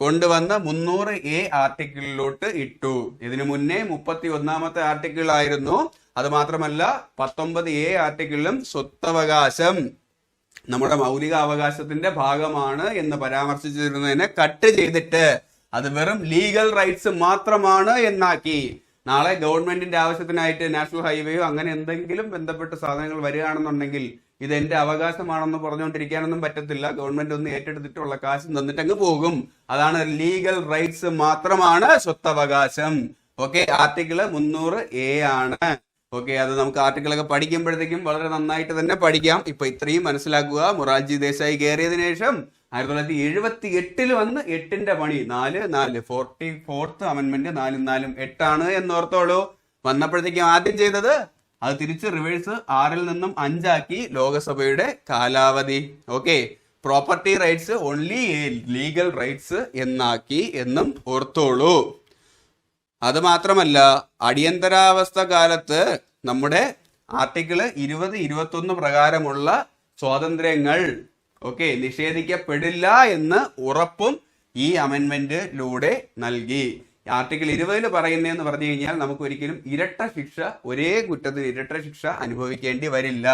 കൊണ്ടുവന്ന് 300A ആർട്ടിക്കിളിലോട്ട് ഇട്ടു. ഇതിനു മുന്നേ 31ാമത്തെ ആർട്ടിക്കിൾ ആയിരുന്നു. അത് മാത്രമല്ല 19A ആർട്ടിക്കിളിലും സ്വത്തവകാശം നമ്മുടെ മൗലിക അവകാശത്തിന്റെ ഭാഗമാണ് എന്ന് പരാമർശിച്ചിരുന്നതിനെ കട്ട് ചെയ്തിട്ട് അത് വെറും ലീഗൽ റൈറ്റ്സ് മാത്രമാണ് എന്നാക്കി. നാളെ ഗവൺമെന്റിന്റെ ആവശ്യത്തിനായിട്ട് നാഷണൽ ഹൈവേയോ അങ്ങനെ എന്തെങ്കിലും ബന്ധപ്പെട്ട സാധനങ്ങൾ വരികയാണെന്നുണ്ടെങ്കിൽ ഇത് എന്റെ അവകാശമാണെന്ന് പറഞ്ഞുകൊണ്ടിരിക്കാനൊന്നും പറ്റത്തില്ല. ഗവൺമെന്റ് ഒന്ന് ഏറ്റെടുത്തിട്ടുള്ള കാശ് തന്നിട്ടങ്ങ് പോകും. അതാണ് ലീഗൽ റൈറ്റ്സ് മാത്രമാണ് സ്വത്തവകാശം. ഓക്കെ, ആർട്ടിക്കിള് 300A ആണ്. ഓക്കെ, അത് നമുക്ക് ആർട്ടിക്കിളൊക്കെ പഠിക്കുമ്പോഴത്തേക്കും വളരെ നന്നായിട്ട് തന്നെ പഠിക്കാം. ഇപ്പൊ ഇത്രയും മനസ്സിലാക്കുക. മൊറാർജി ദേശായി കയറിയതിനു ശേഷം 1978 വന്ന് 8ന്റെ പണി 4 4 44th അമെൻമെന്റ് 4 4 8 ആണ് എന്നോർത്തോളൂ. വന്നപ്പോഴത്തേക്കും ആദ്യം ചെയ്തത് അത് തിരിച്ച് റിവേഴ്സ് 6ൽ നിന്നും 5 ആക്കി ലോകസഭയുടെ കാലാവധി. Okay, property rights only legal rights എന്നാക്കി എന്നും ഓർത്തോളൂ. അത് മാത്രമല്ല, അടിയന്തരാവസ്ഥ കാലത്ത് നമ്മുടെ ആർട്ടിക്കിള് 20 21 പ്രകാരമുള്ള സ്വാതന്ത്ര്യങ്ങൾ നിഷേധിക്കപ്പെടില്ല എന്ന് ഉറപ്പും ഈ അമെൻമെന്റിലൂടെ നൽകി. ആർട്ടിക്കിൾ 20 പറയുന്നതെന്ന് പറഞ്ഞു കഴിഞ്ഞാൽ നമുക്ക് ഒരിക്കലും ഇരട്ട ശിക്ഷ, ഒരേ കുറ്റത്തിന് ഇരട്ട ശിക്ഷ അനുഭവിക്കേണ്ടി വരില്ല.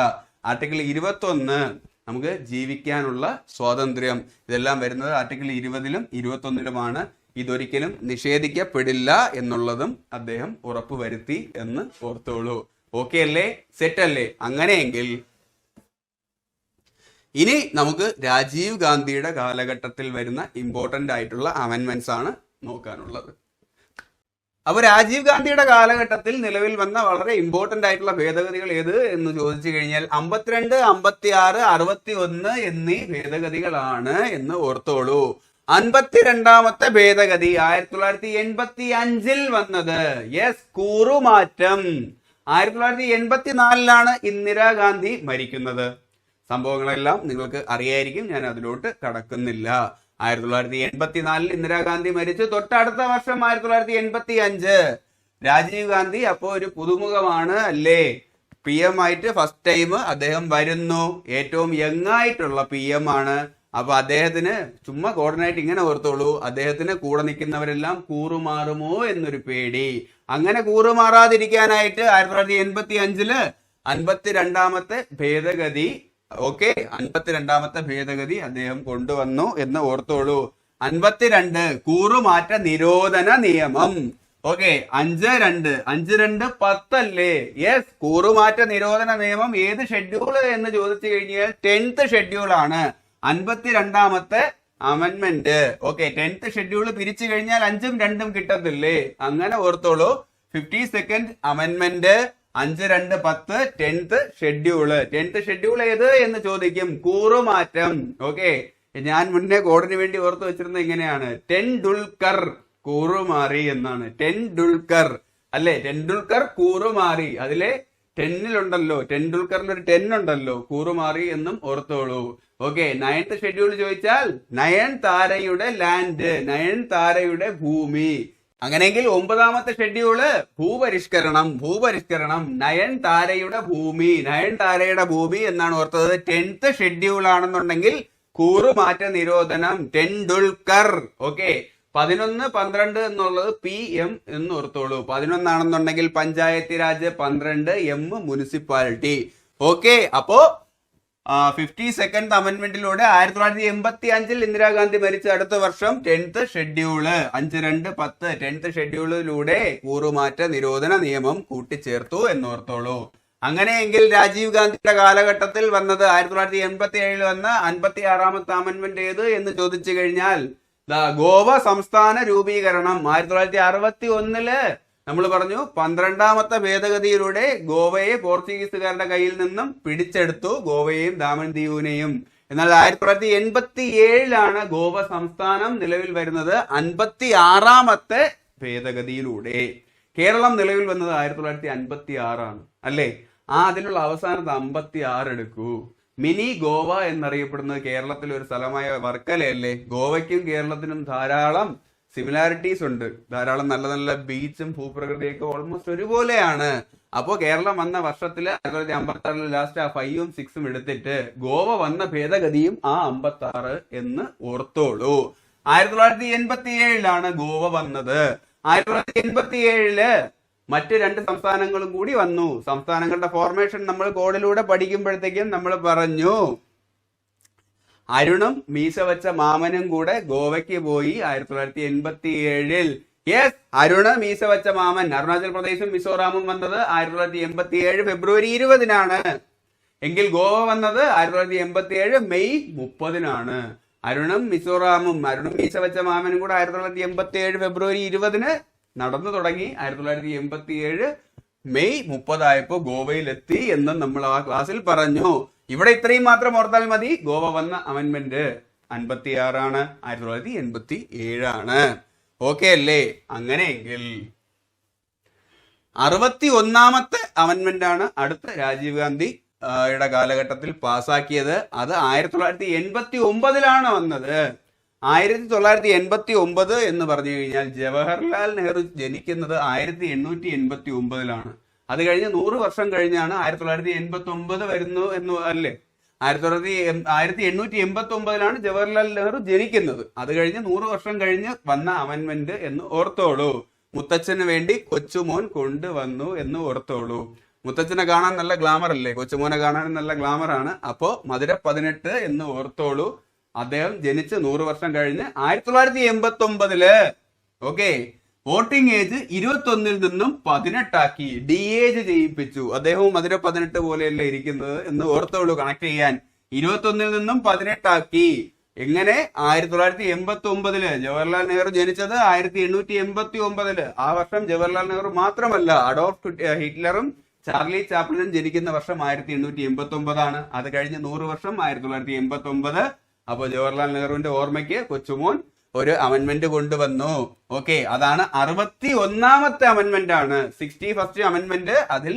ആർട്ടിക്കിൾ 21 നമുക്ക് ജീവിക്കാനുള്ള സ്വാതന്ത്ര്യം, ഇതെല്ലാം വരുന്നത് ആർട്ടിക്കിൾ 20ലും 21ലുമാണ്. ഇതൊരിക്കലും നിഷേധിക്കപ്പെടില്ല എന്നുള്ളതും അദ്ദേഹം ഉറപ്പുവരുത്തി എന്ന് ഓർത്തോളൂ. ഓക്കെ അല്ലേ? സെറ്റ് അല്ലേ? അങ്ങനെയെങ്കിൽ ഇനി നമുക്ക് രാജീവ് ഗാന്ധിയുടെ കാലഘട്ടത്തിൽ വരുന്ന ഇമ്പോർട്ടന്റ് ആയിട്ടുള്ള അമെൻമെന്റ്സ് ആണ് നോക്കാനുള്ളത്. അപ്പൊ രാജീവ് ഗാന്ധിയുടെ കാലഘട്ടത്തിൽ നിലവിൽ വന്ന വളരെ ഇമ്പോർട്ടന്റ് ആയിട്ടുള്ള ഭേദഗതികൾ ഏത് എന്ന് ചോദിച്ചു കഴിഞ്ഞാൽ 52, 56, 61 എന്നീ ഭേദഗതികളാണ് എന്ന് ഓർത്തോളൂ. 52ാമത്തെ ഭേദഗതി 1985 വന്നത്. യെസ്, കൂറുമാറ്റം. 1984 ഇന്ദിരാഗാന്ധി മരിക്കുന്നത്. സംഭവങ്ങളെല്ലാം നിങ്ങൾക്ക് അറിയായിരിക്കും, ഞാൻ അതിലോട്ട് കടക്കുന്നില്ല. 1984 ഇന്ദിരാഗാന്ധി മരിച്ചു. തൊട്ടടുത്ത വർഷം 1985 രാജീവ് ഗാന്ധി അപ്പോ ഒരു പുതുമുഖമാണ് അല്ലേ? PM ആയിട്ട് ഫസ്റ്റ് ടൈം അദ്ദേഹം വരുന്നു. ഏറ്റവും യങ് ആയിട്ടുള്ള PM ആണ്. അപ്പൊ അദ്ദേഹത്തിന് ചുമ്മാ കോർഡിനേറ്റ് ഇങ്ങനെ ഓർത്തോളൂ, അദ്ദേഹത്തിന് കൂടെ നിൽക്കുന്നവരെല്ലാം കൂറുമാറുമോ എന്നൊരു പേടി. അങ്ങനെ കൂറുമാറാതിരിക്കാനായിട്ട് 1985 52ാമത്തെ ഭേദഗതി 52ാമത്തെ ഭേദഗതി അദ്ദേഹം കൊണ്ടുവന്നു എന്ന് ഓർത്തോളൂ. 52 കൂറുമാറ്റ നിരോധന നിയമം. 52 10 അല്ലേ? യെസ്, കൂറുമാറ്റ നിരോധന നിയമം ഏത് ഷെഡ്യൂള് എന്ന് ചോദിച്ചു കഴിഞ്ഞാൽ 10th ഷെഡ്യൂൾ ആണ്. 52ാമത്തെ അമെൻമെന്റ്. 10th ഷെഡ്യൂൾ പിരിച്ചു കഴിഞ്ഞാൽ 5ഉം 2ഉം കിട്ടത്തില്ലേ? അങ്ങനെ ഓർത്തോളൂ. 52nd അമെൻമെന്റ് 5 2 10 10th schedule. 10th schedule ഏത് എന്ന് ചോദിക്കും. കൂറുമാറ്റം. ഞാൻ മുന്നേ കോഡിന് വേണ്ടി ഓർത്ത് വെച്ചിരുന്നത് ഇങ്ങനെയാണ്, ടെൻഡുൽക്കർ കൂറുമാറി എന്നാണ്. ടെൻഡുൽക്കർ അല്ലെ? ടെൻഡുൽക്കർ കൂറുമാറി. അതിലെ 10-ലുണ്ടല്ലോ, ടെൻഡുൽക്കറിന്റെ ഒരു 10 ഉണ്ടല്ലോ, കൂറുമാറി എന്നും ഓർത്തോളൂ. 9th ഷെഡ്യൂൾ ചോദിച്ചാൽ നയൻ താരയുടെ ലാൻഡ്, നയൻ താരയുടെ ഭൂമി. അങ്ങനെയെങ്കിൽ 9ാമത്തെ ഷെഡ്യൂള് ഭൂപരിഷ്കരണം. നയൻ താരയുടെ ഭൂമി, നയൻ താരയുടെ ഭൂമി എന്നാണ് ഓർത്തത്. 10th ഷെഡ്യൂൾ ആണെന്നുണ്ടെങ്കിൽ കൂറുമാറ്റ നിരോധനം, ടെൻഡുൽക്കർ. 11 12 എന്നുള്ളത് PM എന്ന് ഓർത്തോളൂ. 11 ആണെന്നുണ്ടെങ്കിൽ പഞ്ചായത്ത് രാജ്, 12 M മുനിസിപ്പാലിറ്റി. അപ്പോ 52nd അമെൻമെന്റിലൂടെ 1985 ഇന്ദിരാഗാന്ധി മരിച്ച അടുത്ത വർഷം 10th ഷെഡ്യൂള് 5 2 10 10th ഷെഡ്യൂളിലൂടെ കൂറുമാറ്റ നിരോധന നിയമം കൂട്ടിച്ചേർത്തു എന്നോർത്തോളൂ. അങ്ങനെയെങ്കിൽ രാജീവ് ഗാന്ധിയുടെ കാലഘട്ടത്തിൽ വന്നത് 1987 വന്ന 56ാമത്തെ അമെൻമെന്റ് ഏത് എന്ന് ചോദിച്ചു കഴിഞ്ഞാൽ ഗോവ സംസ്ഥാന രൂപീകരണം. 1961 നമ്മൾ പറഞ്ഞു 12ാമത്തെ ഭേദഗതിയിലൂടെ ഗോവയെ പോർച്ചുഗീസുകാരുടെ കയ്യിൽ നിന്നും പിടിച്ചെടുത്തു, ഗോവയെയും ദാമൻ ദിയുവിനെയും. എന്നാൽ 1987 ഗോവ സംസ്ഥാനം നിലവിൽ വരുന്നത് 56ാമത്തെ ഭേദഗതിയിലൂടെ. കേരളം നിലവിൽ വന്നത് 1956 അല്ലേ? അതിലുള്ള അവസാനത്തെ 56 എടുക്കൂ. മിനി ഗോവ എന്നറിയപ്പെടുന്നത് കേരളത്തിലെ ഒരു സ്ഥലമായ വർക്കലയല്ലേ? ഗോവയ്ക്കും കേരളത്തിനും ധാരാളം സിമിലാരിറ്റീസ് ഉണ്ട്. ധാരാളം നല്ല നല്ല ബീച്ചും ഭൂപ്രകൃതിയൊക്കെ ഓൾമോസ്റ്റ് ഒരുപോലെയാണ്. അപ്പോ കേരളം വന്ന വർഷത്തില് 1956 ലാസ്റ്റ് ആ 5ഉം 6ഉം എടുത്തിട്ട് ഗോവ വന്ന ഭേദഗതിയും ആ 56 എന്ന് ഓർത്തോളൂ. 1987 ഗോവ വന്നത്. 1987 മറ്റ് 2 സംസ്ഥാനങ്ങളും കൂടി വന്നു. സംസ്ഥാനങ്ങളുടെ ഫോർമേഷൻ നമ്മൾ കോഡിലൂടെ പഠിക്കുമ്പോഴത്തേക്കും നമ്മൾ പറഞ്ഞു അരുണും മീശ വെച്ച മാമനും കൂടെ ഗോവയ്ക്ക് പോയി 1987. യെസ്, അരുണ് മീശ വെച്ച മാമൻ. അരുണാചൽ പ്രദേശും മിസോറാമും വന്നത് 1987 ഫെബ്രുവരി 20 എങ്കിൽ ഗോവ വന്നത് 1987 മെയ് 30 അരുണും മിസോറാമും അരുണും മീശ വെച്ച മാമനും കൂടെ 1987 ഫെബ്രുവരി 20 നടന്നു തുടങ്ങി. 1987 മെയ് 30 ഗോവയിലെത്തി എന്ന് നമ്മൾ ആ ക്ലാസ്സിൽ പറഞ്ഞു. ഇവിടെ ഇത്രയും മാത്രം ഓർത്താൽ മതി. ഗോവ വന്ന അമെൻമെന്റ് 56 1987. ഓക്കെ അല്ലേ? അങ്ങനെയെങ്കിൽ 61ാമത്തെ അമെൻമെന്റ് ആണ് അടുത്ത രാജീവ് ഗാന്ധിയുടെ കാലഘട്ടത്തിൽ പാസാക്കിയത്. അത് 1989 വന്നത്. 1989 എന്ന് പറഞ്ഞു കഴിഞ്ഞാൽ ജവഹർലാൽ നെഹ്റു ജനിക്കുന്നത് 1889. അത് കഴിഞ്ഞ് 100 വർഷം കഴിഞ്ഞാണ് 1989 വരുന്നു എന്ന് അല്ലേ? 1889 ജവഹർലാൽ നെഹ്റു ജനിക്കുന്നത്. അത് കഴിഞ്ഞ് 100 വർഷം കഴിഞ്ഞ് വന്ന അമെൻമെന്റ് എന്ന് ഓർത്തോളൂ. മുത്തച്ഛന് വേണ്ടി കൊച്ചുമോൻ കൊണ്ടുവന്നു എന്ന് ഓർത്തോളൂ. മുത്തച്ഛനെ കാണാൻ നല്ല ഗ്ലാമർ അല്ലേ? കൊച്ചുമോനെ കാണാൻ നല്ല ഗ്ലാമറാണ്. അപ്പോ മധുര 18 എന്ന് ഓർത്തോളൂ. അദ്ദേഹം ജനിച്ച് 100 വർഷം കഴിഞ്ഞ് 1989 ഓക്കെ വോട്ടിംഗ് ഏജ് 21 നിന്നും 18 ഡി ഏജ് ചെയ്യിപ്പിച്ചു. അദ്ദേഹവും മധുര 18 പോലെയല്ലേ ഇരിക്കുന്നത് എന്ന് ഓർത്തോളൂ. കണക്ട് ചെയ്യാൻ 21 നിന്നും 18 എങ്ങനെ? 1989 ജവഹർലാൽ നെഹ്റു ജനിച്ചത് 1889. ആ വർഷം ജവഹർലാൽ നെഹ്റു മാത്രമല്ല, അഡോൾഫ് ഹിറ്റ്ലറും ചാർലി ചാപ്ലിനും ജനിക്കുന്ന വർഷം 1889. അത് കഴിഞ്ഞ് 100 വർഷം 1989. അപ്പൊ ജവഹർലാൽ നെഹ്റുവിന്റെ ഓർമ്മയ്ക്ക് കൊച്ചുമോൻ ഒരു അമെൻമെന്റ് കൊണ്ടുവന്നു. ഓക്കെ, അതാണ് 61ാമത്തെ അമെൻമെന്റ് ആണ്. 61st അമെൻമെന്റ്. അതിൽ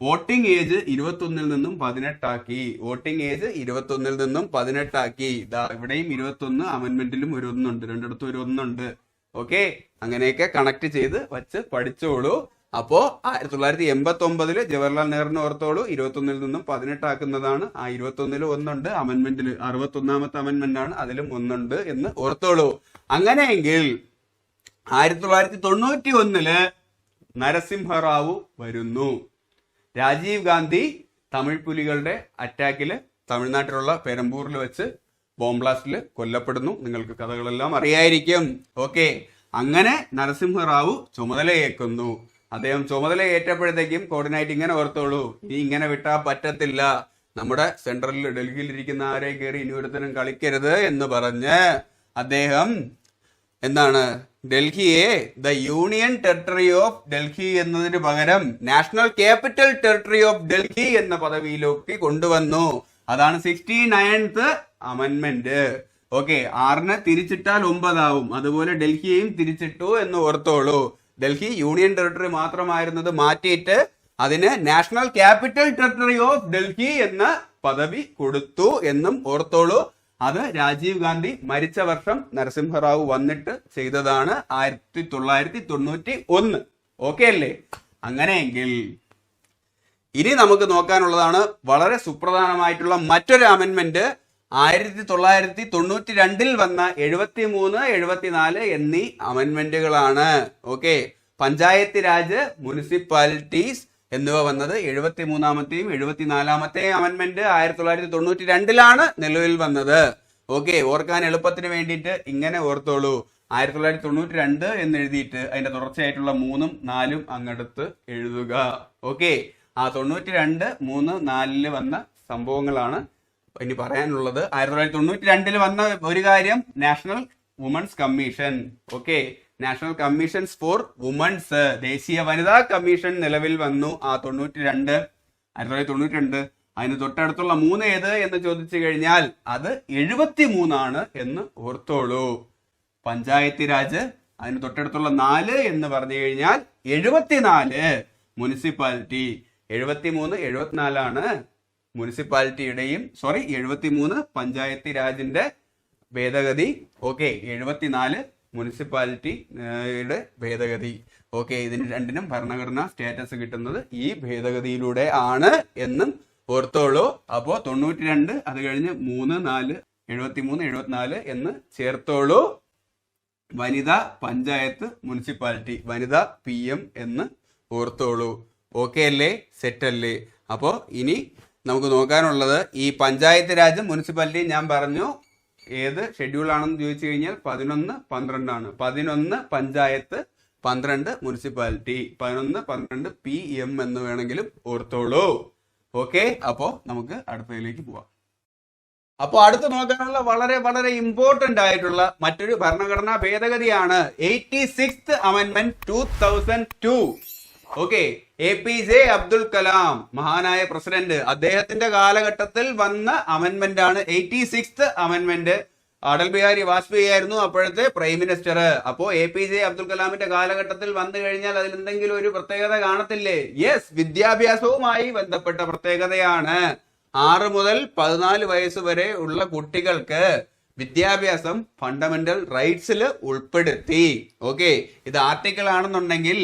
വോട്ടിംഗ് ഏജ് 21 നിന്നും 18 വോട്ടിംഗ് ഏജ് 21 നിന്നും 18 ഇവിടെയും 21 അമെൻമെന്റിലും ഒരു ഒന്നുണ്ട്, രണ്ടിടത്തും ഒരു ഒന്നുണ്ട്. ഓക്കെ, അങ്ങനെയൊക്കെ കണക്ട് ചെയ്ത് വച്ച് പഠിച്ചോളൂ. അപ്പോ 1989 ജവഹർലാൽ നെഹ്റുവിനെ ഓർത്തോളൂ. 21 നിന്നും 18 ആ 21 ഒന്നുണ്ട്. അമെൻമെന്റിൽ 61ാമത്തെ അമെൻമെന്റ് ആണ്, അതിലും ഒന്നുണ്ട് എന്ന് ഓർത്തോളൂ. അങ്ങനെയെങ്കിൽ 1991 നരസിംഹറാവു വരുന്നു. രാജീവ് ഗാന്ധി തമിഴ് പുലികളുടെ അറ്റാക്കില് തമിഴ്നാട്ടിലുള്ള പെരമ്പൂരിൽ വെച്ച് ബോംബ് ബ്ലാസ്റ്റിൽ കൊല്ലപ്പെടുന്നു. നിങ്ങൾക്ക് കഥകളെല്ലാം അറിയായിരിക്കും. ഓക്കെ, അങ്ങനെ നരസിംഹറാവു ചുമതലയേൽക്കുന്നു. അദ്ദേഹം ചുമതലയേറ്റപ്പോഴത്തേക്കും കോർഡിനേറ്റ് ഇങ്ങനെ ഓർത്തോളൂ, ഇനി ഇങ്ങനെ വിട്ടാ പറ്റത്തില്ല. നമ്മുടെ സെൻട്രലിൽ ഡൽഹിയിൽ ഇരിക്കുന്ന ആരെ കയറി ഇനി ഒരുത്തനും കളിക്കരുത് എന്ന് പറഞ്ഞ് അദ്ദേഹം എന്താണ് ഡൽഹിയെ the union territory of Delhi എന്നതിന് പകരം national capital territory of Delhi എന്ന പദവിയിലേക്ക് കൊണ്ടുവന്നു. അതാണ് 69th അമെൻമെന്റ്. ഓക്കെ, 6 തിരിച്ചിട്ടാൽ 9 അതുപോലെ ഡൽഹിയെയും തിരിച്ചിട്ടു എന്ന് ഓർത്തോളൂ. ഡൽഹി യൂണിയൻ ടെറിട്ടറി മാത്രമായിരുന്നത് മാറ്റിയിട്ട് അതിന് national capital territory of Delhi എന്ന പദവി കൊടുത്തു എന്നും ഓർത്തോളൂ. അത് രാജീവ് ഗാന്ധി മരിച്ച വർഷം നരസിംഹറാവു വന്നിട്ട് ചെയ്തതാണ് 1991. ഓക്കെ അല്ലേ? അങ്ങനെയെങ്കിൽ ഇനി നമുക്ക് നോക്കാനുള്ളതാണ് വളരെ സുപ്രധാനമായിട്ടുള്ള മറ്റൊരു അമെൻമെന്റ്. 1992 വന്ന 73, 74 എന്നീ അമെൻമെന്റുകളാണ്. ഓക്കെ, പഞ്ചായത്ത് രാജ്, മുനിസിപ്പാലിറ്റീസ് എന്നിവ വന്നത് 73ാമത്തെയും 74ാമത്തെയും അമെൻമെന്റ് 1992 നിലവിൽ വന്നത്. ഓക്കെ, ഓർക്കാൻ എളുപ്പത്തിന് വേണ്ടിയിട്ട് ഇങ്ങനെ ഓർത്തോളൂ. 1992 എന്ന് എഴുതിയിട്ട് അതിന്റെ തുടർച്ചയായിട്ടുള്ള 3ഉം 4ഉം അങ്ങടുത്ത് എഴുതുക. ഓക്കെ, ആ 92, 3, 4 വന്ന സംഭവങ്ങളാണ് ഇനി പറയാനുള്ളത്. 1992 വന്ന ഒരു കാര്യം national women's commission. Okay, national commissions for women's, ദേശീയ വനിതാ കമ്മീഷൻ നിലവിൽ വന്നു 1992. അതിന് തൊട്ടടുത്തുള്ള 3 ഏത് എന്ന് ചോദിച്ചു കഴിഞ്ഞാൽ അത് 73 എന്ന് ഓർത്തോളൂ. പഞ്ചായത്തി രാജ്. അതിന് തൊട്ടടുത്തുള്ള 4 എന്ന് പറഞ്ഞു കഴിഞ്ഞാൽ 74. മുനിസിപ്പാലിറ്റി 73, 74 മുനിസിപ്പാലിറ്റിയുടെയും 73 പഞ്ചായത്തി രാജിന്റെ ഭേദഗതി. ഓക്കെ, 74 മുനിസിപ്പാലിറ്റിയുടെ ഭേദഗതി. ഓക്കെ, ഇതിന് രണ്ടിനും ഭരണഘടനാ സ്റ്റാറ്റസ് കിട്ടുന്നത് ഈ ഭേദഗതിയിലൂടെ ആണ് എന്നും ഓർത്തോളൂ. അപ്പോ 92, അത് കഴിഞ്ഞ് 3, 4, 73, 74 എന്ന് ചേർത്തോളൂ. വനിതാ പഞ്ചായത്ത് മുനിസിപ്പാലിറ്റി, വനിതാ PM എന്ന് ഓർത്തോളൂ. ഓക്കെ അല്ലേ? സെറ്റ് അല്ലേ? അപ്പോ ഇനി നമുക്ക് നോക്കാനുള്ളത് ഈ പഞ്ചായത്ത് രാജ് മുനിസിപ്പാലിറ്റി ഞാൻ പറഞ്ഞു ഏത് ഷെഡ്യൂൾ ആണെന്ന് ചോദിച്ചു കഴിഞ്ഞാൽ 11, 12 ആണ്. 11 പഞ്ചായത്ത്, 12 മുനിസിപ്പാലിറ്റി, 11, 12 PM എന്ന് വേണമെങ്കിലും ഓർത്തോളൂ. ഓക്കെ, അപ്പോ നമുക്ക് അടുത്തതിലേക്ക് പോവാം. അപ്പൊ അടുത്ത് നോക്കാനുള്ള വളരെ വളരെ ഇമ്പോർട്ടന്റ് ആയിട്ടുള്ള മറ്റൊരു ഭരണഘടനാ ഭേദഗതിയാണ് 86th അമെൻമെന്റ് 2002. Okay, APJ Abdul Kalam, മഹാനായ പ്രസിഡന്റ്, അദ്ദേഹത്തിന്റെ കാലഘട്ടത്തിൽ വന്ന അമെൻമെന്റ് ആണ് 86th അമെൻമെന്റ്. അടൽ ബിഹാരി വാജ്പേയി ആയിരുന്നു അപ്പോഴത്തെ പ്രൈം മിനിസ്റ്റർ. അപ്പോ APJ അബ്ദുൽ കലാമിന്റെ കാലഘട്ടത്തിൽ വന്നു കഴിഞ്ഞാൽ അതിൽ എന്തെങ്കിലും ഒരു പ്രത്യേകത കാണത്തില്ലേ? യെസ്, വിദ്യാഭ്യാസവുമായി ബന്ധപ്പെട്ട പ്രത്യേകതയാണ്. 6 മുതൽ 14 വയസ്സ് വരെ ഉള്ള കുട്ടികൾക്ക് വിദ്യാഭ്യാസം ഫണ്ടമെന്റൽ റൈറ്റ്സിൽ ഉൾപ്പെടുത്തി. ഓക്കെ, ഇത് ആർട്ടിക്കിൾ ആണെന്നുണ്ടെങ്കിൽ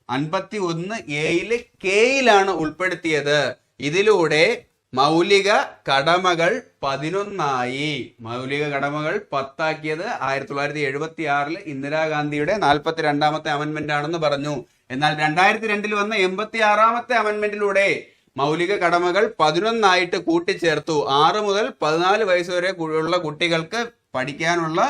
51A Kയിലാണ് ഉൾപ്പെടുത്തിയത്. ഇതിലൂടെ മൗലിക കടമകൾ 11ആയി. മൗലിക കടമകൾ 10ആക്കിയത് 1976 ഇന്ദിരാഗാന്ധിയുടെ 42ാമത്തെ അമെൻമെന്റ് ആണെന്ന് പറഞ്ഞു. എന്നാൽ 2002 വന്ന 86ാമത്തെ അമെൻമെന്റിലൂടെ മൗലിക കടമകൾ 11ആയിട്ട് കൂട്ടിച്ചേർത്തു. 6 മുതൽ 14 വയസ്സ് വരെ ഉള്ള കുട്ടികൾക്ക് പഠിക്കാനുള്ള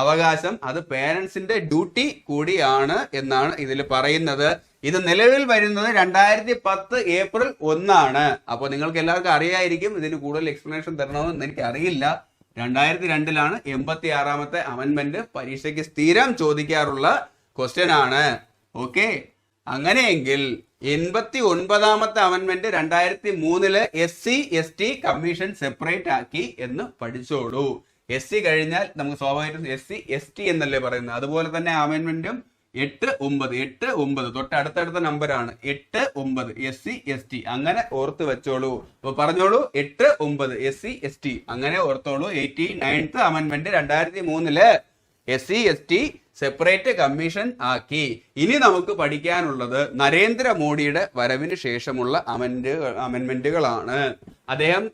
അവകാശം അത് പേരൻസിന്റെ ഡ്യൂട്ടി കൂടിയാണ് എന്നാണ് ഇതിൽ പറയുന്നത്. ഇത് നിലവിൽ വരുന്നത് 2010 ഏപ്രിൽ 1 അപ്പോൾ നിങ്ങൾക്ക് എല്ലാവർക്കും അറിയായിരിക്കും. ഇതിന് കൂടുതൽ എക്സ്പ്ലനേഷൻ തരണമെന്ന് എനിക്ക് അറിയില്ല. 2002 86ാമത്തെ അമെൻമെന്റ് പരീക്ഷയ്ക്ക് സ്ഥിരം ചോദിക്കാറുള്ള ക്വസ്റ്റ്യൻ ആണ്. ഓക്കെ, അങ്ങനെയെങ്കിൽ 89ാമത്തെ അമെൻമെന്റ് 2003 SC/ST കമ്മീഷൻ സെപ്പറേറ്റ് ആക്കി എന്ന് പഠിച്ചോളൂ. SC കഴിഞ്ഞാൽ നമുക്ക് സ്വാഭാവികമായിട്ടും SC/ST എന്നല്ലേ പറയുന്നത്. അതുപോലെ തന്നെ അമെൻമെന്റും 8, 9 തൊട്ടടുത്തടുത്ത നമ്പറാണ്. 8, 9 SC/ST അങ്ങനെ ഓർത്ത് വെച്ചോളൂ. അപ്പൊ പറഞ്ഞോളൂ 8, 9 SC/ST അങ്ങനെ ഓർത്തോളൂ. 89th അമെൻമെന്റ് 2003 SC/ST സെപ്പറേറ്റ് കമ്മീഷൻ ആക്കി. ഇനി നമുക്ക് പഠിക്കാനുള്ളത് നരേന്ദ്രമോദിയുടെ വരവിന് ശേഷമുള്ള അമെൻമെന്റുകളാണ്. അദ്ദേഹം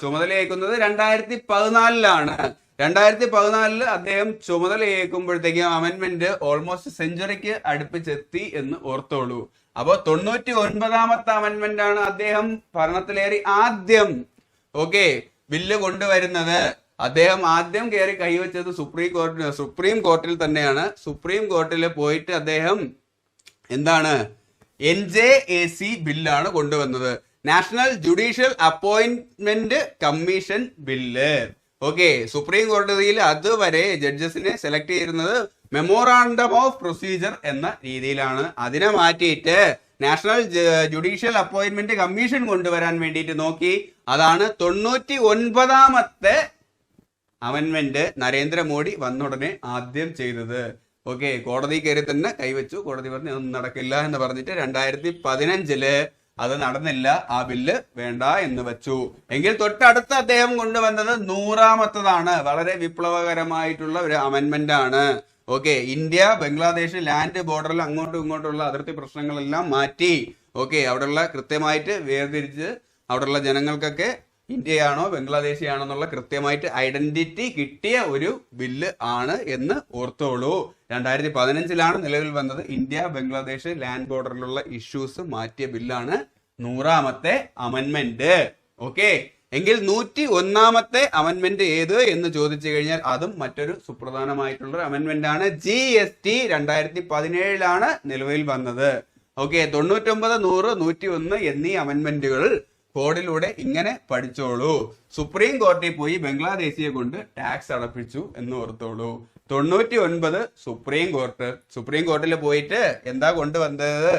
ചുമതലയേക്കുന്നത് 2014 2014 അദ്ദേഹം ചുമതലയേക്കുമ്പോഴത്തേക്കും അമെൻമെന്റ് ഓൾമോസ്റ്റ് സെഞ്ചുറിക്ക് അടുപ്പിച്ചെത്തി എന്ന് ഓർത്തോളൂ. അപ്പൊ 99ാമത്തെ അമെൻമെന്റ് ആണ് അദ്ദേഹം ഭരണത്തിലേറി ആദ്യം ബില്ല് കൊണ്ടുവരുന്നത്. അദ്ദേഹം ആദ്യം കയറി കൈവച്ചത് സുപ്രീം കോർട്ടിൽ തന്നെയാണ്. സുപ്രീം കോർട്ടിൽ പോയിട്ട് അദ്ദേഹം എന്താണ് NJAC ബില്ലാണ് കൊണ്ടുവന്നത്, national judicial appointment commission bill. Supreme കോടതിയിൽ അതുവരെ ജഡ്ജസിനെ സെലക്ട് ചെയ്യുന്നത് മെമ്മോറാണ്ടം ഓഫ് പ്രൊസീജിയർ എന്ന രീതിയിലാണ്. അതിനെ മാറ്റിയിട്ട് നാഷണൽ ജുഡീഷ്യൽ അപ്പോയിന്റ്മെന്റ് കമ്മീഷൻ കൊണ്ടുവരാൻ വേണ്ടിയിട്ട് നോക്കി. അതാണ് 99ാമത്തെ അമെൻമെന്റ് നരേന്ദ്രമോദി വന്നുടനെ ആദ്യം ചെയ്തത്. കോടതി കയറി തന്നെ കൈവച്ചു. കോടതി പറഞ്ഞു അതൊന്നും നടക്കില്ല എന്ന് പറഞ്ഞിട്ട് 2015 അത് നടന്നില്ല, ആ ബില്ല് വേണ്ട എന്ന് വെച്ചു. എങ്കിൽ തൊട്ടടുത്ത് അദ്ദേഹം കൊണ്ടുവന്നത് 100ാമത്തതാണ്. വളരെ വിപ്ലവകരമായിട്ടുള്ള ഒരു അമെൻമെന്റ് ആണ്. ഇന്ത്യ ബംഗ്ലാദേശ് ലാൻഡ് ബോർഡറിൽ അങ്ങോട്ടും ഇങ്ങോട്ടുള്ള അതിർത്തി പ്രശ്നങ്ങളെല്ലാം മാറ്റി. അവിടെയുള്ള കൃത്യമായിട്ട് വേർതിരിച്ച് അവിടെയുള്ള ജനങ്ങൾക്കൊക്കെ ഇന്ത്യയാണോ ബംഗ്ലാദേശിയാണോ എന്നുള്ള കൃത്യമായിട്ട് ഐഡന്റിറ്റി കിട്ടിയ ഒരു ബില്ല് ആണ് എന്ന് ഓർത്തോളൂ. 2015 നിലവിൽ വന്നത്. ഇന്ത്യ ബംഗ്ലാദേശ് ലാൻഡ് ബോർഡറിലുള്ള ഇഷ്യൂസ് മാറ്റിയ ബില്ലാണ് 100ാമത്തെ അമെൻമെന്റ്. എങ്കിൽ 101ാമത്തെ അമെൻമെന്റ് ഏത് എന്ന് ചോദിച്ചു കഴിഞ്ഞാൽ അതും മറ്റൊരു സുപ്രധാനമായിട്ടുള്ള അമെൻമെന്റ് ആണ്. GST 2017 നിലവിൽ വന്നത്. 99, 100, 101 എന്നീ അമെൻമെന്റുകൾ കോഡിലൂടെ ഇങ്ങനെ പഠിച്ചോളൂ. സുപ്രീം കോടതിയിൽ പോയി ബംഗ്ലാദേശിയെ കൊണ്ട് ടാക്സ് അടപ്പിച്ചു എന്ന് ഓർത്തോളൂ. 99 സുപ്രീം കോർട്ടിൽ പോയിട്ട് എന്താ കൊണ്ടുവന്നത്?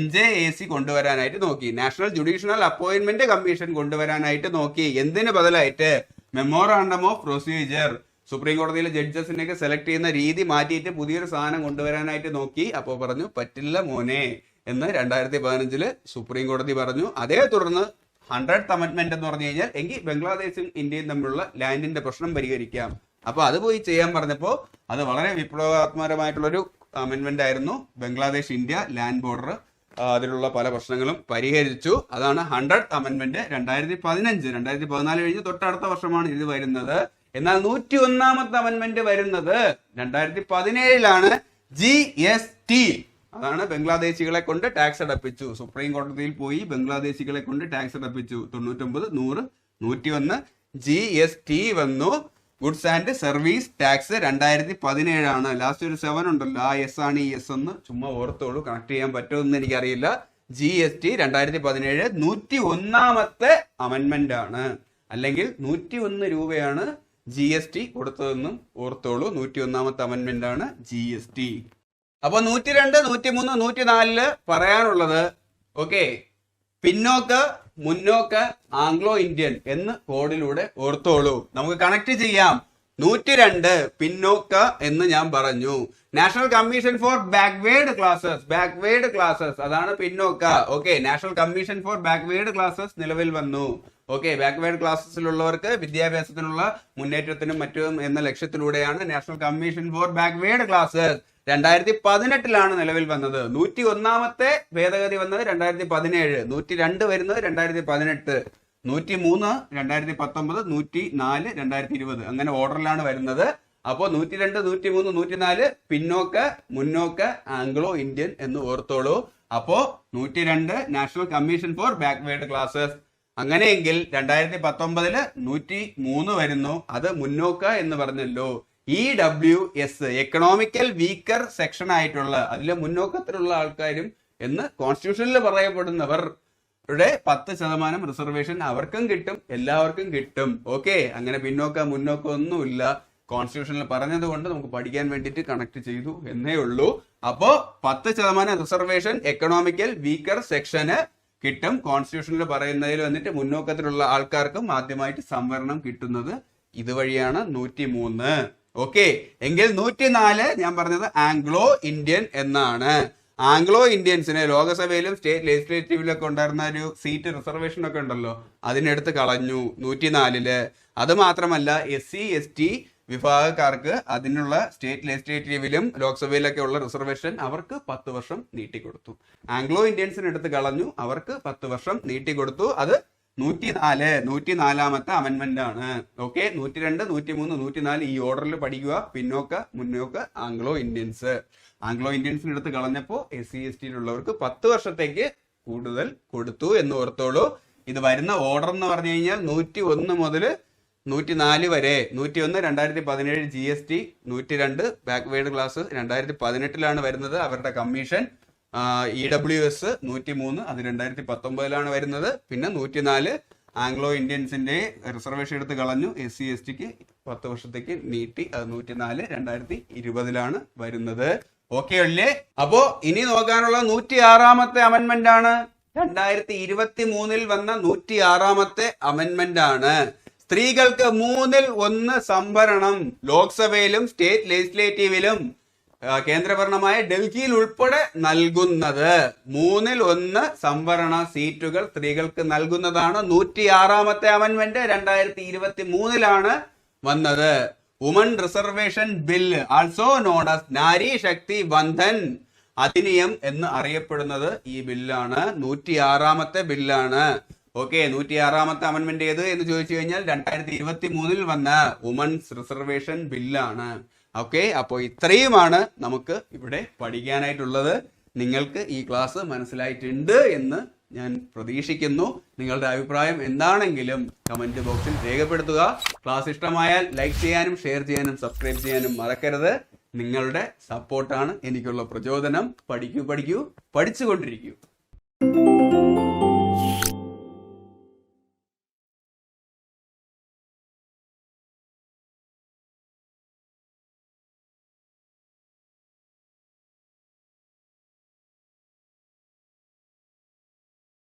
NJAC കൊണ്ടുവരാനായിട്ട് നോക്കി. നാഷണൽ ജുഡീഷ്യൽ അപ്പോയിന്റ്മെന്റ് കമ്മീഷൻ കൊണ്ടുവരാനായിട്ട് നോക്കി. എന്തിന് ബദലായിട്ട്? Memorandum of procedure. സുപ്രീം കോടതിയിലെ ജഡ്ജസിനെയൊക്കെ സെലക്ട് ചെയ്യുന്ന രീതി മാറ്റിയിട്ട് പുതിയൊരു സാധനം കൊണ്ടുവരാനായിട്ട് നോക്കി. അപ്പോൾ പറഞ്ഞു പറ്റില്ല മോനെ എന്ന് 2015 സുപ്രീം കോടതി പറഞ്ഞു. അതേ തുടർന്ന് 100th അമെന്റ്മെന്റ് എന്ന് പറഞ്ഞു കഴിഞ്ഞാൽ എങ്കിൽ ബംഗ്ലാദേശും ഇന്ത്യയും തമ്മിലുള്ള ലാൻഡിന്റെ പ്രശ്നം പരിഹരിക്കാം. അപ്പൊ അത് പോയി ചെയ്യാൻ പറഞ്ഞപ്പോൾ അത് വളരെ വിപ്ലവാത്മകമായിട്ടുള്ളൊരു അമെന്റ്മെന്റ് ആയിരുന്നു. ബംഗ്ലാദേശ് ഇന്ത്യ ലാൻഡ് ബോർഡർ അതിലുള്ള പല പ്രശ്നങ്ങളും പരിഹരിച്ചു. അതാണ് 100th അമെന്റ്മെന്റ് 2015. 2014 കഴിഞ്ഞ് തൊട്ടടുത്ത വർഷമാണ് ഇത് വരുന്നത്. എന്നാൽ 101ാമത്തെ അമെന്റ്മെന്റ് വരുന്നത് 2017 GST. അതാണ് ബംഗ്ലാദേശികളെ കൊണ്ട് ടാക്സ് അടപ്പിച്ചു. സുപ്രീം കോടതിയിൽ പോയി ബംഗ്ലാദേശികളെ കൊണ്ട് ടാക്സ് അടപ്പിച്ചു. 99, 100, 101 GST വന്നു. Goods and service tax 2017 last ഒരു 7 ഉണ്ടല്ലോ, ആ എസ് ആണ് ഈ എസ് എന്ന് ചുമ്മാ ഓർത്തോളൂ. കണക്ട് ചെയ്യാൻ പറ്റുമെന്ന് എനിക്കറിയില്ല. GST 2017 101ാമത്തെ അമെന്റ്മെന്റ് ആണ്. അല്ലെങ്കിൽ 101 രൂപയാണ് GST കൊടുത്തതെന്നും ഓർത്തോളൂ. 101ാമത്തെ അമെന്റ്മെന്റ് ആണ് GST. അപ്പൊ 102, 103, 104 പറയാനുള്ളത് ഓക്കെ, പിന്നോക്ക്, മുന്നോക്ക്, ആംഗ്ലോ ഇന്ത്യൻ എന്ന് കോഡിലൂടെ ഓർത്തോളൂ. നമുക്ക് കണക്ട് ചെയ്യാം. 102 പിന്നോക്ക എന്ന് ഞാൻ പറഞ്ഞു. National commission for backward classes അതാണ് പിന്നോക്ക. Okay, national commission for backward classes നിലവിൽ വന്നു. ഓക്കെ, ബാക്ക്വേർഡ് ക്ലാസസിലുള്ളവർക്ക് വിദ്യാഭ്യാസത്തിനുള്ള മുന്നേറ്റത്തിനും മറ്റും എന്ന ലക്ഷ്യത്തിലൂടെയാണ് national commission for backward classes 2018 നിലവിൽ വന്നത്. 101ാമത്തെ ഭേദഗതി വന്നത് 2017, 102 വരുന്നത് 2018, 103 2019, 104 2020 അങ്ങനെ ഓർഡറിലാണ് വരുന്നത്. അപ്പോ 102, 103, 104 പിന്നോക്ക്, മുന്നോക്ക്, ആംഗ്ലോ ഇന്ത്യൻ എന്ന് ഓർത്തോളൂ. അപ്പോ 102 national commission for backward classes. അങ്ങനെയെങ്കിൽ 2019 103 വരുന്നു. അത് മുന്നോക്ക എന്ന് പറഞ്ഞല്ലോ. EWS എക്കണോമിക്കൽ വീക്കർ സെക്ഷൻ ആയിട്ടുള്ള അതിലെ മുന്നോക്കത്തിലുള്ള ആൾക്കാരും എന്ന് കോൺസ്റ്റിറ്റ്യൂഷനിൽ പറയപ്പെടുന്നവരുടെ 10% റിസർവേഷൻ അവർക്കും കിട്ടും, എല്ലാവർക്കും കിട്ടും. ഓക്കെ, അങ്ങനെ പിന്നോക്ക മുന്നോക്ക ഒന്നുമില്ല. കോൺസ്റ്റിറ്റ്യൂഷനിൽ പറഞ്ഞത് കൊണ്ട് നമുക്ക് പഠിക്കാൻ വേണ്ടിയിട്ട് കണക്ട് ചെയ്തു എന്നേ ഉള്ളൂ. അപ്പോ 10% റിസർവേഷൻ എക്കണോമിക്കൽ വീക്കർ സെക്ഷന് കിട്ടും. കോൺസ്റ്റിറ്റ്യൂഷനിൽ പറയുന്നതിൽ വന്നിട്ട് മുന്നോക്കത്തിലുള്ള ആൾക്കാർക്കും ആദ്യമായിട്ട് സംവരണം കിട്ടുന്നത് ഇതുവഴിയാണ്. 103. ഓക്കെ, എങ്കിൽ 104 ഞാൻ പറഞ്ഞത് ആംഗ്ലോ ഇന്ത്യൻ എന്നാണ്. ആംഗ്ലോ ഇന്ത്യൻസിന് ലോകസഭയിലും സ്റ്റേറ്റ് ലെജിസ്ലേറ്റീവിലും ഒക്കെ ഉണ്ടായിരുന്ന ഒരു സീറ്റ് റിസർവേഷൻ ഒക്കെ ഉണ്ടല്ലോ, അതിനെടുത്ത് കളഞ്ഞു 104. അത് മാത്രമല്ല SC ST വിഭാഗക്കാർക്ക് അതിനുള്ള സ്റ്റേറ്റ് ലെജിസ്ലേറ്റീവിലും ലോക്സഭയിലൊക്കെ ഉള്ള റിസർവേഷൻ അവർക്ക് 10 വർഷം നീട്ടിക്കൊടുത്തു. ആംഗ്ലോ ഇന്ത്യൻസിന് എടുത്ത് കളഞ്ഞു, അവർക്ക് 10 വർഷം നീട്ടിക്കൊടുത്തു. അത് 104ാമത്തെ അമെന്റ്മെന്റ് ആണ്. ഓക്കെ, 102, 103, 104 ഈ ഓർഡറിൽ പഠിക്കുക. പിന്നോക്ക, മുന്നോക്ക, ആംഗ്ലോ ഇന്ത്യൻസിന് എടുത്ത് കളഞ്ഞപ്പോ SC STയിലുള്ളവർക്ക് 10 വർഷത്തേക്ക് കൂടുതൽ കൊടുത്തു എന്ന് ഓർത്തോളൂ. ഇത് വരുന്ന ഓർഡർ എന്ന് പറഞ്ഞു കഴിഞ്ഞാൽ 101 മുതൽ 104 വരെ. 101 2017 GST, 102 ബാക്ക്വേർഡ് ക്ലാസ് 2018 വരുന്നത്. അവരുടെ കമ്മീഷൻ EWS 103 അത് 2019 വരുന്നത്. പിന്നെ 104 ആംഗ്ലോ ഇന്ത്യൻസിന്റെ റിസർവേഷൻ എടുത്ത് കളഞ്ഞു, SC STക്ക് 10 വർഷത്തേക്ക് നീട്ടി. അത് 104 2020 വരുന്നത്. ഓക്കെ അല്ലേ? അപ്പോ ഇനി നോക്കാനുള്ള 106ാമത്തെ അമെന്റ്മെന്റ് ആണ്. 2023 വന്ന 106ാമത്തെ അമെന്റ്മെന്റ് ആണ്. സ്ത്രീകൾക്ക് 1/3 സംവരണം ലോക്സഭയിലും സ്റ്റേറ്റ് ലെജിസ്ലേറ്റീവിലും കേന്ദ്രഭരണമായ ഡൽഹിയിൽ ഉൾപ്പെടെ നൽകുന്നത്. 1/3 സംവരണ സീറ്റുകൾ സ്ത്രീകൾക്ക് നൽകുന്നതാണ് 106ാമത്തെ അമെന്റ്മെന്റ്. 2023 വന്നത്. Woman reservation bill, also known as Nari Shakti Bandhan Adhiniyam എന്ന് അറിയപ്പെടുന്നത് ഈ ബില്ലാണ്. 106ാമത്തെ ബില്ലാണ്. ഓക്കെ, 106ാമത്തെ അമെന്റ്മെന്റ് ഏത് എന്ന് ചോദിച്ചു കഴിഞ്ഞാൽ 2023 വന്ന വുമൺസ് റിസർവേഷൻ ബില്ലാണ്. ഓക്കെ, അപ്പോൾ ഇത്രയുമാണ് നമുക്ക് ഇവിടെ പഠിക്കാനായിട്ടുള്ളത്. നിങ്ങൾക്ക് ഈ ക്ലാസ് മനസ്സിലായിട്ടുണ്ട് എന്ന് ഞാൻ പ്രതീക്ഷിക്കുന്നു. നിങ്ങളുടെ അഭിപ്രായം എന്താണെങ്കിലും കമന്റ് ബോക്സിൽ രേഖപ്പെടുത്തുക. ക്ലാസ് ഇഷ്ടമായാൽ ലൈക്ക് ചെയ്യാനും ഷെയർ ചെയ്യാനും സബ്സ്ക്രൈബ് ചെയ്യാനും മറക്കരുത്. നിങ്ങളുടെ സപ്പോർട്ടാണ് എനിക്കുള്ള പ്രചോദനം. പഠിക്കൂ പഠിച്ചുകൊണ്ടിരിക്കൂ.